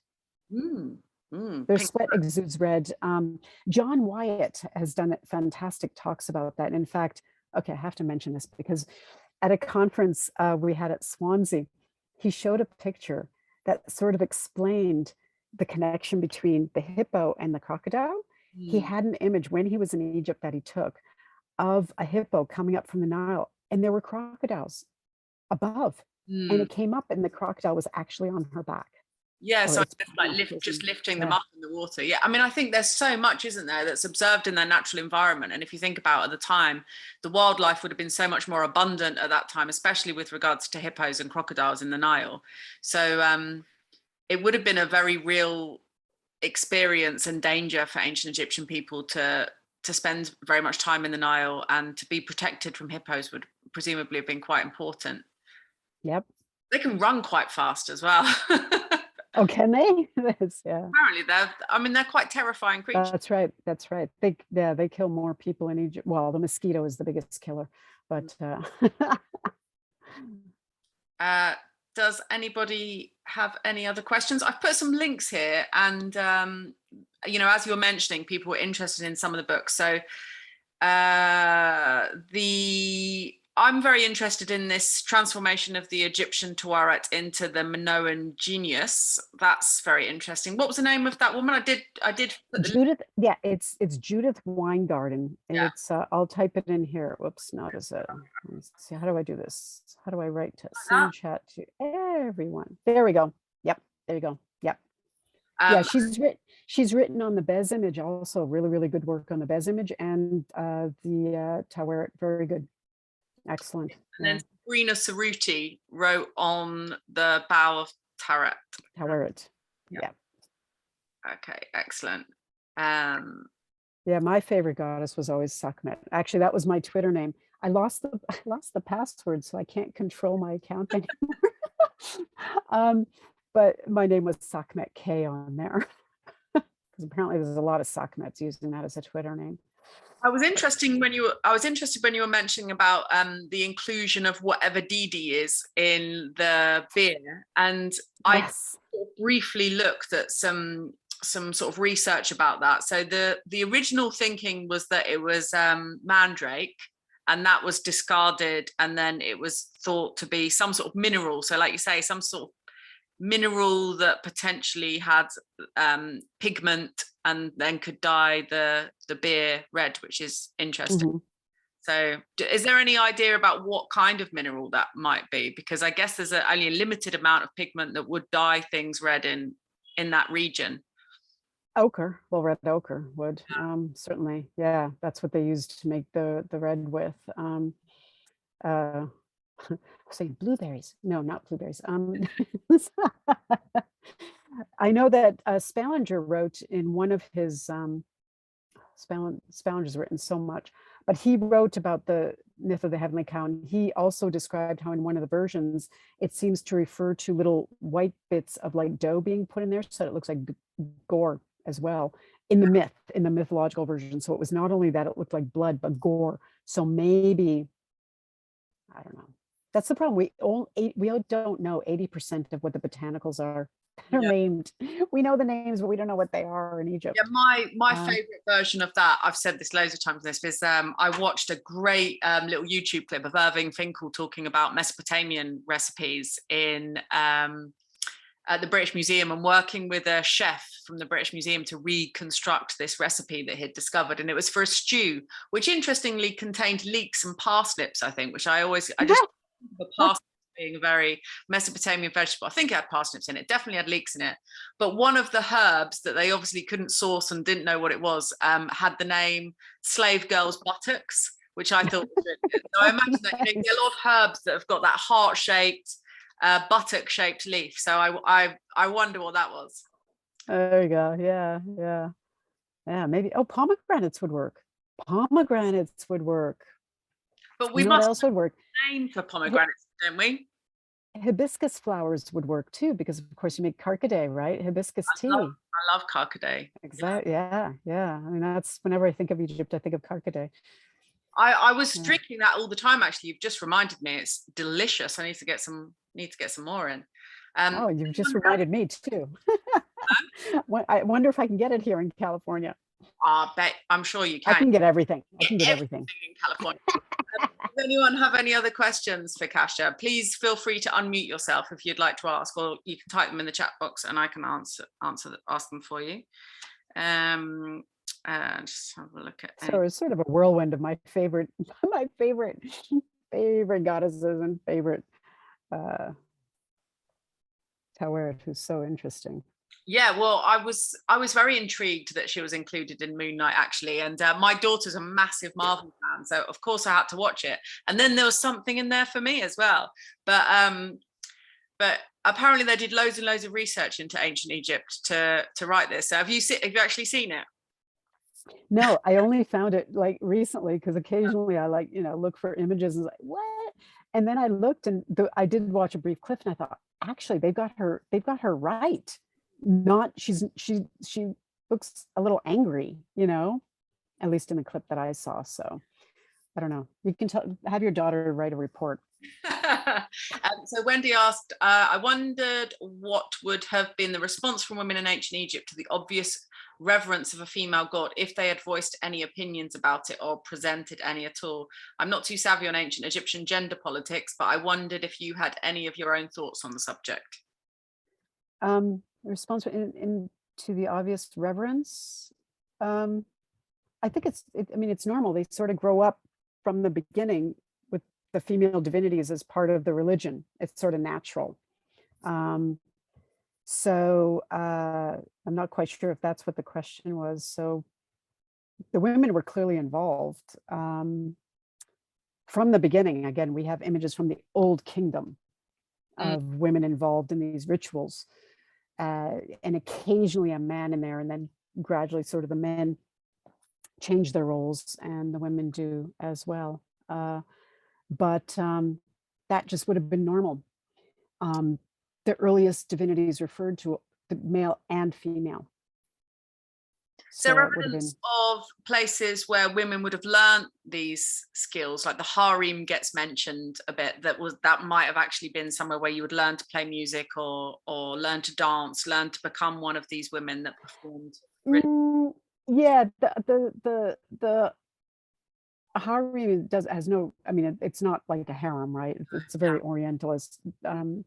Speaker 2: Their sweat exudes red. John Wyatt has done fantastic talks about that. In fact, okay, I have to mention this because at a conference we had at Swansea, he showed a picture that sort of explained the connection between the hippo and the crocodile. He had an image when he was in Egypt that he took of a hippo coming up from the Nile, and there were crocodiles above, and it came up and the crocodile was actually on her back.
Speaker 1: Yeah, so it's like just lifting them up in the water. Yeah, I mean, I think there's so much, isn't there, that's observed in their natural environment. And if you think about at the time, the wildlife would have been so much more abundant at that time, especially with regards to hippos and crocodiles in the Nile. So it would have been a very real experience and danger for ancient Egyptian people to spend very much time in the Nile, and to be protected from hippos would presumably have been quite important.
Speaker 2: Yep.
Speaker 1: They can run quite fast as well.
Speaker 2: Oh, can they?
Speaker 1: Yeah. Apparently they're quite terrifying creatures.
Speaker 2: That's right. They kill more people in Egypt. Well, the mosquito is the biggest killer, but
Speaker 1: does anybody have any other questions? I've put some links here, and as you were mentioning, people were interested in some of the books. So I'm very interested in this transformation of the Egyptian Tuaret into the Minoan genius. That's very interesting. What was the name of that woman? I did put
Speaker 2: Judith. Yeah, it's Judith Weingarten. And it's I'll type it in here. Whoops, not as a. Let's see, how do I do this? How do I write to send chat to everyone? There we go. Yep, there you go. Yep. Yeah, she's written on the Bez image also. Really, really good work on the Bez image and the Tuaret. Very good. Excellent.
Speaker 1: And then Sabrina Ceruti wrote on the bow of
Speaker 2: Tuaret. Yeah.
Speaker 1: Okay, excellent.
Speaker 2: Yeah, my favorite goddess was always Sekhmet. Actually, that was my Twitter name. I lost the password, so I can't control my account anymore. But my name was Sekhmet K on there. Because apparently there's a lot of Sekhmets using that as a Twitter name.
Speaker 1: I was interested when you were mentioning about the inclusion of whatever Didi is in the beer, and I briefly looked at some sort of research about that. So the original thinking was that it was mandrake, and that was discarded, and then it was thought to be some sort of mineral. So, like you say, some sort of mineral that potentially had pigment and then could dye the beer red, which is interesting. So is there any idea about what kind of mineral that might be? Because I guess there's only a limited amount of pigment that would dye things red in that region.
Speaker 2: Ochre, well, red ochre would, certainly, yeah, that's what they used to make the red with. Uh, saying blueberries. No, not blueberries. I know that Spalinger wrote in one of his Spalinger's written so much, but he wrote about the myth of the heavenly cow, and he also described how in one of the versions it seems to refer to little white bits of like dough being put in there, so it looks like gore as well in the mythological version. So it was not only that it looked like blood, but gore. So maybe, I don't know. That's the problem. We don't know 80% of what the botanicals are that are named. We know the names, but we don't know what they are in Egypt.
Speaker 1: Yeah, my favorite version of that, I've said this loads of times, is I watched a great little YouTube clip of Irving Finkel talking about Mesopotamian recipes in at the British Museum, and working with a chef from the British Museum to reconstruct this recipe that he'd discovered. And it was for a stew, which interestingly contained leeks and parsnips, I think, which I just the parsnips being a very Mesopotamian vegetable. I think it had parsnips in it, definitely had leeks in it. But one of the herbs that they obviously couldn't source and didn't know what it was had the name slave girl's buttocks, which I thought was really good. So I imagine that you get a lot of herbs that have got that heart-shaped, buttock-shaped leaf. So I wonder what that was.
Speaker 2: There you go. Yeah. Maybe. Oh, pomegranates would work. Pomegranates would work.
Speaker 1: But we
Speaker 2: what
Speaker 1: must
Speaker 2: else would work?
Speaker 1: Name for pomegranates, don't we?
Speaker 2: Hibiscus flowers would work too, because of course you make carcaday, right? Hibiscus tea.
Speaker 1: I love carcaday.
Speaker 2: Exactly. Yeah. I mean, that's whenever I think of Egypt, I think of carcaday.
Speaker 1: I was drinking that all the time. Actually, you've just reminded me. It's delicious. I need to get some more in.
Speaker 2: Oh, you've just reminded me too. I wonder if I can get it here in California.
Speaker 1: I'm sure you can.
Speaker 2: I can get everything. I can get everything
Speaker 1: in California. Does anyone have any other questions for Kasia? Please feel free to unmute yourself if you'd like to ask, or you can type them in the chat box and I can ask them for you. Just have a look at.
Speaker 2: So it's sort of a whirlwind of my favorite goddesses and favorite Taweret, who's so interesting.
Speaker 1: Yeah, well, I was very intrigued that she was included in Moon Knight, actually, and my daughter's a massive Marvel fan, so of course I had to watch it. And then there was something in there for me as well. But apparently they did loads and loads of research into ancient Egypt to write this. So have you actually seen it?
Speaker 2: No, I only found it like recently, because occasionally I look for images and like, what? And then I looked, and I did watch a brief clip, and I thought, actually, they've got her right. She looks a little angry, at least in the clip that I saw. So I don't know. You can have your daughter write a report.
Speaker 1: So Wendy asked, I wondered what would have been the response from women in ancient Egypt to the obvious reverence of a female god if they had voiced any opinions about it or presented any at all. I'm not too savvy on ancient Egyptian gender politics, but I wondered if you had any of your own thoughts on the subject.
Speaker 2: Response to the obvious reverence. I think it's normal. They sort of grow up from the beginning with the female divinities as part of the religion. It's sort of natural. So I'm not quite sure if that's what the question was. So the women were clearly involved from the beginning. Again, we have images from the Old Kingdom of women involved in these rituals, and occasionally a man in there, and then gradually sort of the men change their roles and the women do as well. But that just would have been normal. The earliest divinities referred to the male and female.
Speaker 1: So there evidence of places where women would have learned these skills, like the harem gets mentioned a bit, that might have actually been somewhere where you would learn to play music or learn to dance, learn to become one of these women that performed.
Speaker 2: Yeah, the harem has no, I mean, it's not like a harem, right? It's a very Orientalist term,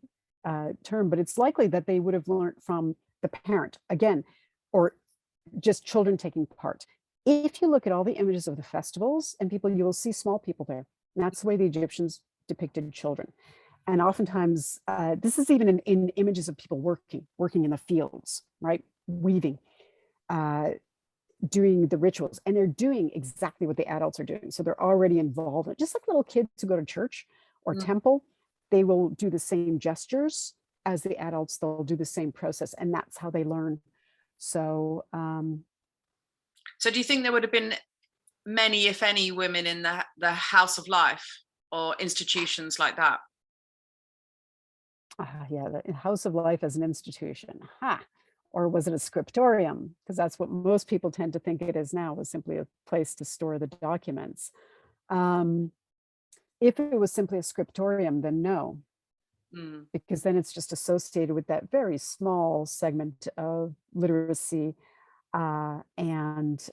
Speaker 2: but it's likely that they would have learned from the parent again, or just children taking part. If you look at all the images of the festivals and people, you will see small people there. And that's the way the Egyptians depicted children. And oftentimes, this is even in images of people working in the fields, right? Weaving, doing the rituals. And they're doing exactly what the adults are doing. So they're already involved. Just like little kids who go to church or temple, they will do the same gestures as the adults. They'll do the same process. And that's how they learn. So,
Speaker 1: so do you think there would have been many, if any, women in the House of Life or institutions like that?
Speaker 2: Yeah, the House of Life as an institution. Or was it a scriptorium? Because that's what most people tend to think it is now, was simply a place to store the documents. If it was simply a scriptorium, then no, because then it's just associated with that very small segment of literacy and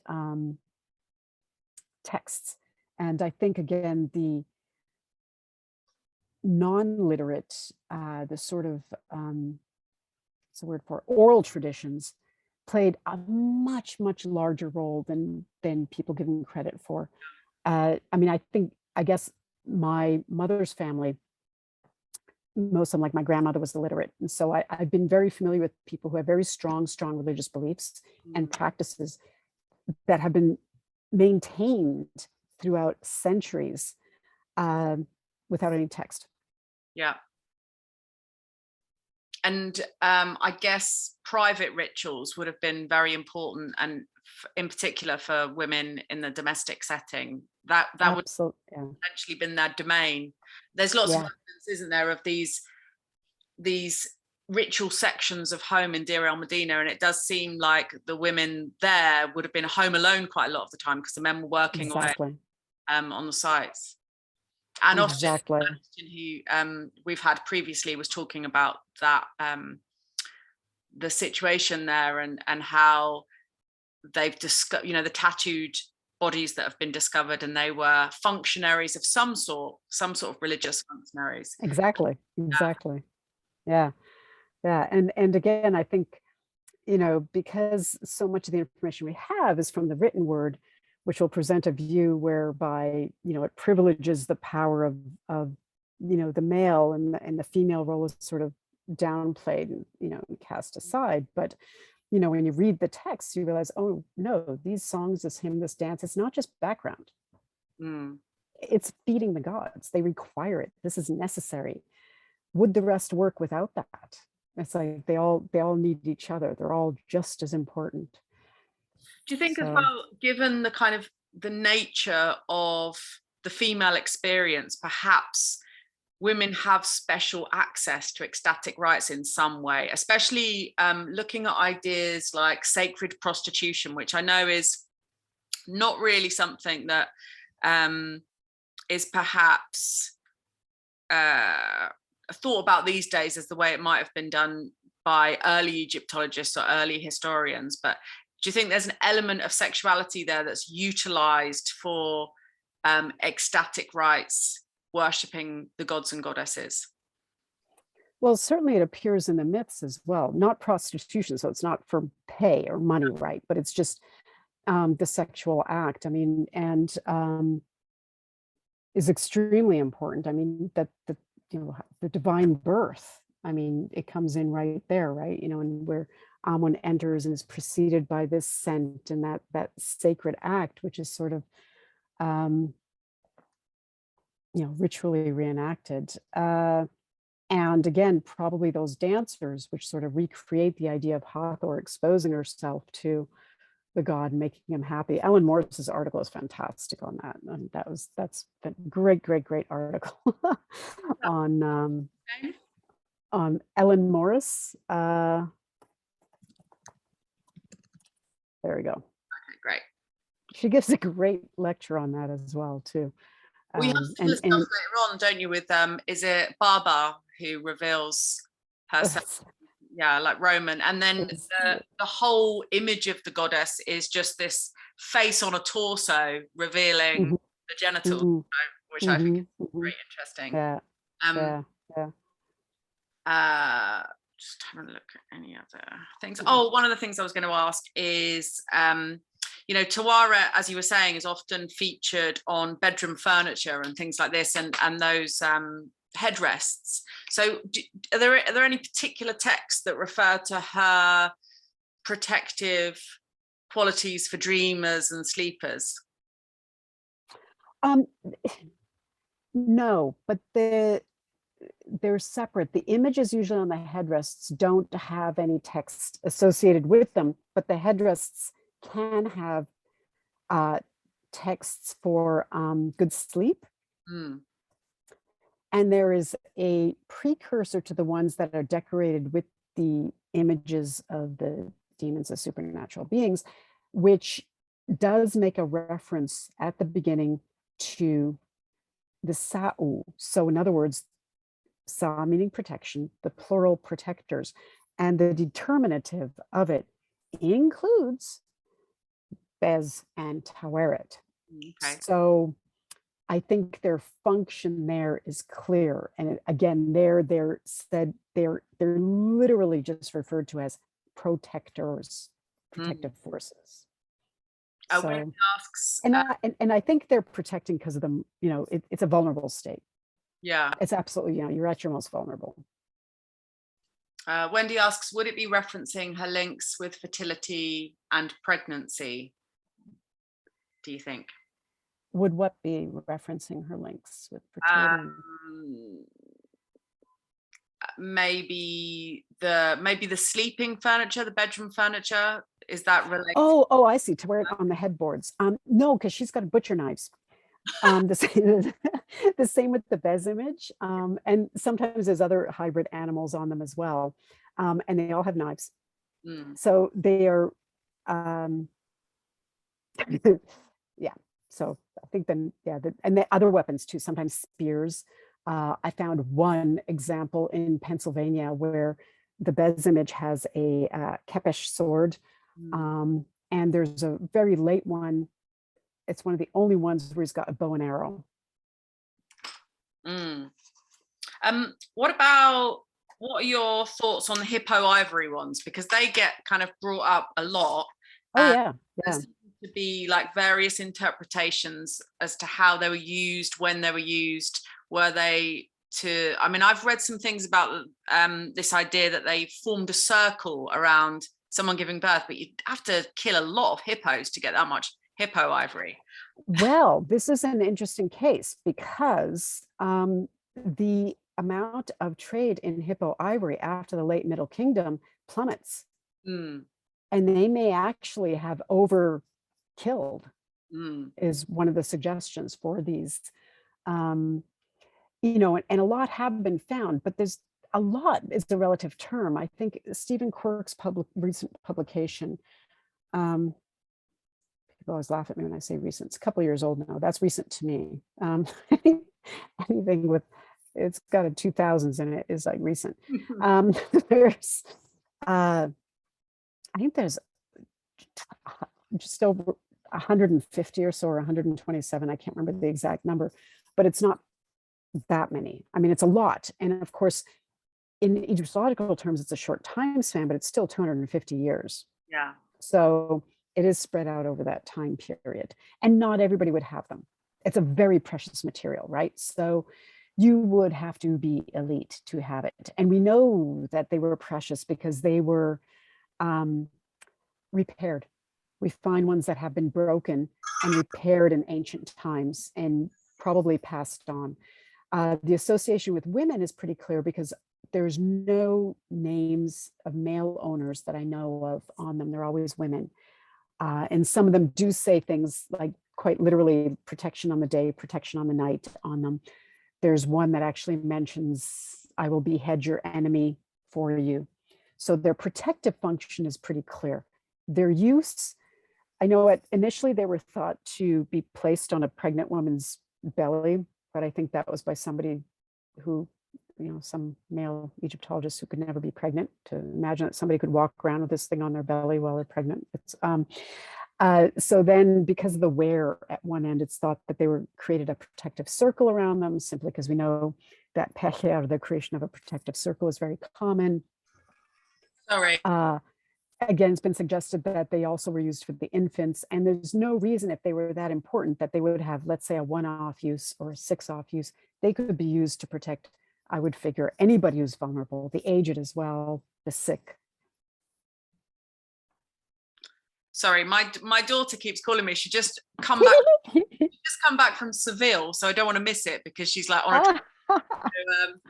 Speaker 2: texts. And I think, again, the non-literate, the sort of, what's the word for, oral traditions played a much, much larger role than people give them credit for. I mean, I guess my mother's family, most of them, like my grandmother, was illiterate. And so I've been very familiar with people who have very strong religious beliefs and practices that have been maintained throughout centuries without any text.
Speaker 1: Yeah. And I guess private rituals would have been very important, and in particular for women in the domestic setting, that would have potentially been their domain. There's lots of evidence, isn't there, of these ritual sections of home in Deir el-Medina, and it does seem like the women there would have been home alone quite a lot of the time because the men were working away on the sites. And Austin, who we've had previously, was talking about that, the situation there, and how they've discovered, the tattooed bodies that have been discovered, and they were functionaries of some sort of religious functionaries.
Speaker 2: Exactly. Yeah. And again, I think, because so much of the information we have is from the written word, which will present a view whereby, it privileges the power of the male, and the female role is sort of downplayed and, cast aside. But, when you read the text, you realize, oh no, these songs, this hymn, this dance, it's not just background. It's feeding the gods. They require it. This is necessary. Would the rest work without that? It's like they all need each other. They're all just as important.
Speaker 1: Do you think as well, given the kind of the nature of the female experience, perhaps women have special access to ecstatic rites in some way, especially looking at ideas like sacred prostitution, which I know is not really something that is perhaps thought about these days as the way it might have been done by early Egyptologists or early historians. But do you think there's an element of sexuality there that's utilized for ecstatic rites, worshipping the gods and goddesses?
Speaker 2: Well, certainly it appears in the myths as well, not prostitution. So it's not for pay or money, right? But it's just the sexual act. I mean, and is extremely important. I mean, that the divine birth, I mean, it comes in right there, right? And where Amun enters and is preceded by this scent, and that sacred act, which is sort of, ritually reenacted. And again, probably those dancers, which sort of recreate the idea of Hathor exposing herself to the god, making him happy. Ellen Morris's article is fantastic on that, and that's a great article on Ellen Morris. There we go.
Speaker 1: Okay, great.
Speaker 2: She gives a great lecture on that as well too.
Speaker 1: We have some stuff later on, don't you? With is it Baba who reveals herself? Yeah, like Roman, and then the whole image of the goddess is just this face on a torso revealing the genitals, which I think is very interesting. Just having a look at any other things. Oh, one of the things I was going to ask is, you know, Tawara, as you were saying, is often featured on bedroom furniture and things like this, and those headrests. So are there any particular texts that refer to her protective qualities for dreamers and sleepers?
Speaker 2: No, but they're separate. The images usually on the headrests don't have any text associated with them, but the headrests can have texts for good sleep.
Speaker 1: Mm.
Speaker 2: And there is a precursor to the ones that are decorated with the images of the demons as supernatural beings, which does make a reference at the beginning to the Sa'u. So in other words, Sa meaning protection, the plural protectors, and the determinative of it includes Bez and Taweret.
Speaker 1: Okay.
Speaker 2: So I think their function there is clear. And again, they're said they're literally just referred to as protectors, protective forces.
Speaker 1: Wendy asks,
Speaker 2: and I think they're protecting because of them, you know, it's a vulnerable state.
Speaker 1: yeah.
Speaker 2: It's absolutely, you know, you're at your most vulnerable.
Speaker 1: Wendy asks, would it be referencing her links with fertility and pregnancy, do you think?
Speaker 2: Would what be referencing her links with fertility?
Speaker 1: Maybe the sleeping furniture, the bedroom furniture, is that related?
Speaker 2: Oh, I see. To wear it on the headboards. No, because she's got butcher knives. The same with the Bez image. And sometimes there's other hybrid animals on them as well. And they all have knives. So they are, yeah. So I think then, yeah, and the other weapons too, sometimes spears. I found one example in Pennsylvania where the Bez image has a Kepesh sword. And there's a very late one. It's one of the only ones where he's got a bow and arrow.
Speaker 1: What are your thoughts on the hippo ivory ones? Because they get kind of brought up a lot.
Speaker 2: Oh yeah.
Speaker 1: There seems to be like various interpretations as to how they were used, when they were used. Were they to, I mean, I've read some things about this idea that they formed a circle around someone giving birth, but you'd have to kill a lot of hippos to get that much hippo ivory.
Speaker 2: Well, this is an interesting case because the amount of trade in hippo ivory after the late Middle Kingdom plummets. And they may actually have overkilled, is one of the suggestions for these. You know, and a lot have been found, but there's a lot is the relative term. I think Stephen Quirk's recent publication, people always laugh at me when I say recent. It's a couple of years old now. That's recent to me. Anything with, it's got a 2000s in it is like recent. There's, I think there's just over 150 or so, or 127. I can't remember the exact number, but it's not that many. I mean, it's a lot. And of course, in Egyptological terms, it's a short time span, but it's still 250 years.
Speaker 1: Yeah.
Speaker 2: So it is spread out over that time period. And not everybody would have them. It's a very precious material, right? So you would have to be elite to have it. And we know that they were precious because they were repaired. We find ones that have been broken and repaired in ancient times and probably passed on. The association with women is pretty clear because there's no names of male owners that I know of on them. They're always women. And some of them do say things like quite literally protection on the day, protection on the night on them. There's one that actually mentions, I will behead your enemy for you. So their protective function is pretty clear. Their use, I know initially they were thought to be placed on a pregnant woman's belly, but I think that was by somebody who, you know, some male Egyptologist who could never be pregnant, to imagine that somebody could walk around with this thing on their belly while they're pregnant. It's so then because of the wear at one end, it's thought that they were created a protective circle around them, simply because we know that pecher, the creation of a protective circle, is very common.
Speaker 1: Sorry.
Speaker 2: Again, it's been suggested that they also were used for the infants, and there's no reason if they were that important that they would have, let's say, a 1-off use or a 6-off use. They could be used to protect, I would figure, anybody who's vulnerable, the aged as well, the sick.
Speaker 1: Sorry, my daughter keeps calling me. She just come back. Just come back from Seville, so I don't want to miss it because she's like on a trip.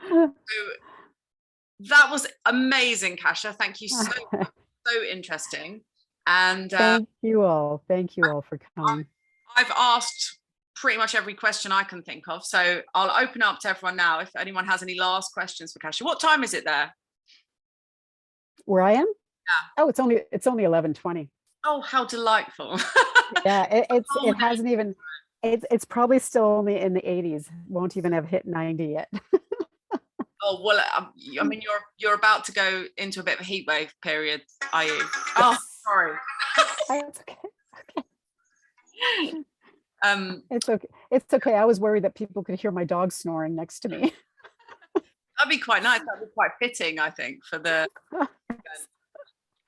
Speaker 1: So that was amazing, Kasia. Thank you so much. So interesting. And
Speaker 2: thank you all for coming.
Speaker 1: I've asked pretty much every question I can think of, so I'll open up to everyone now if anyone has any last questions for Kasia. What time is it there?
Speaker 2: Where I am?
Speaker 1: Yeah.
Speaker 2: Oh, it's only 11:20.
Speaker 1: Oh, how delightful.
Speaker 2: Yeah, it hasn't even, it's probably still only in the 80s. Won't even have hit 90 yet.
Speaker 1: Oh, well, I mean, you're about to go into a bit of a heat wave period, are you? Oh, sorry.
Speaker 2: It's okay.
Speaker 1: It's
Speaker 2: okay. It's okay. I was worried that people could hear my dog snoring next to me.
Speaker 1: That'd be quite nice. That'd be quite fitting, I think, for the.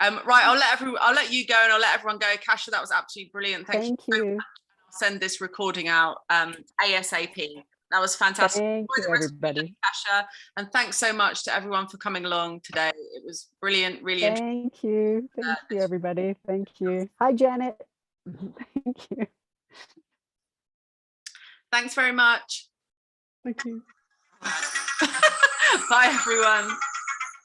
Speaker 1: Right, I'll let you go, and I'll let everyone go. Kasia, that was absolutely brilliant. Thank you. I'll send this recording out ASAP. That was fantastic.
Speaker 2: Thank you, everybody.
Speaker 1: Kasia, and thanks so much to everyone for coming along today. It was brilliant, really interesting.
Speaker 2: Thank you, everybody. Thank you. Hi, Janet. Thank you.
Speaker 1: Thanks very much.
Speaker 2: Thank you.
Speaker 1: Bye, everyone.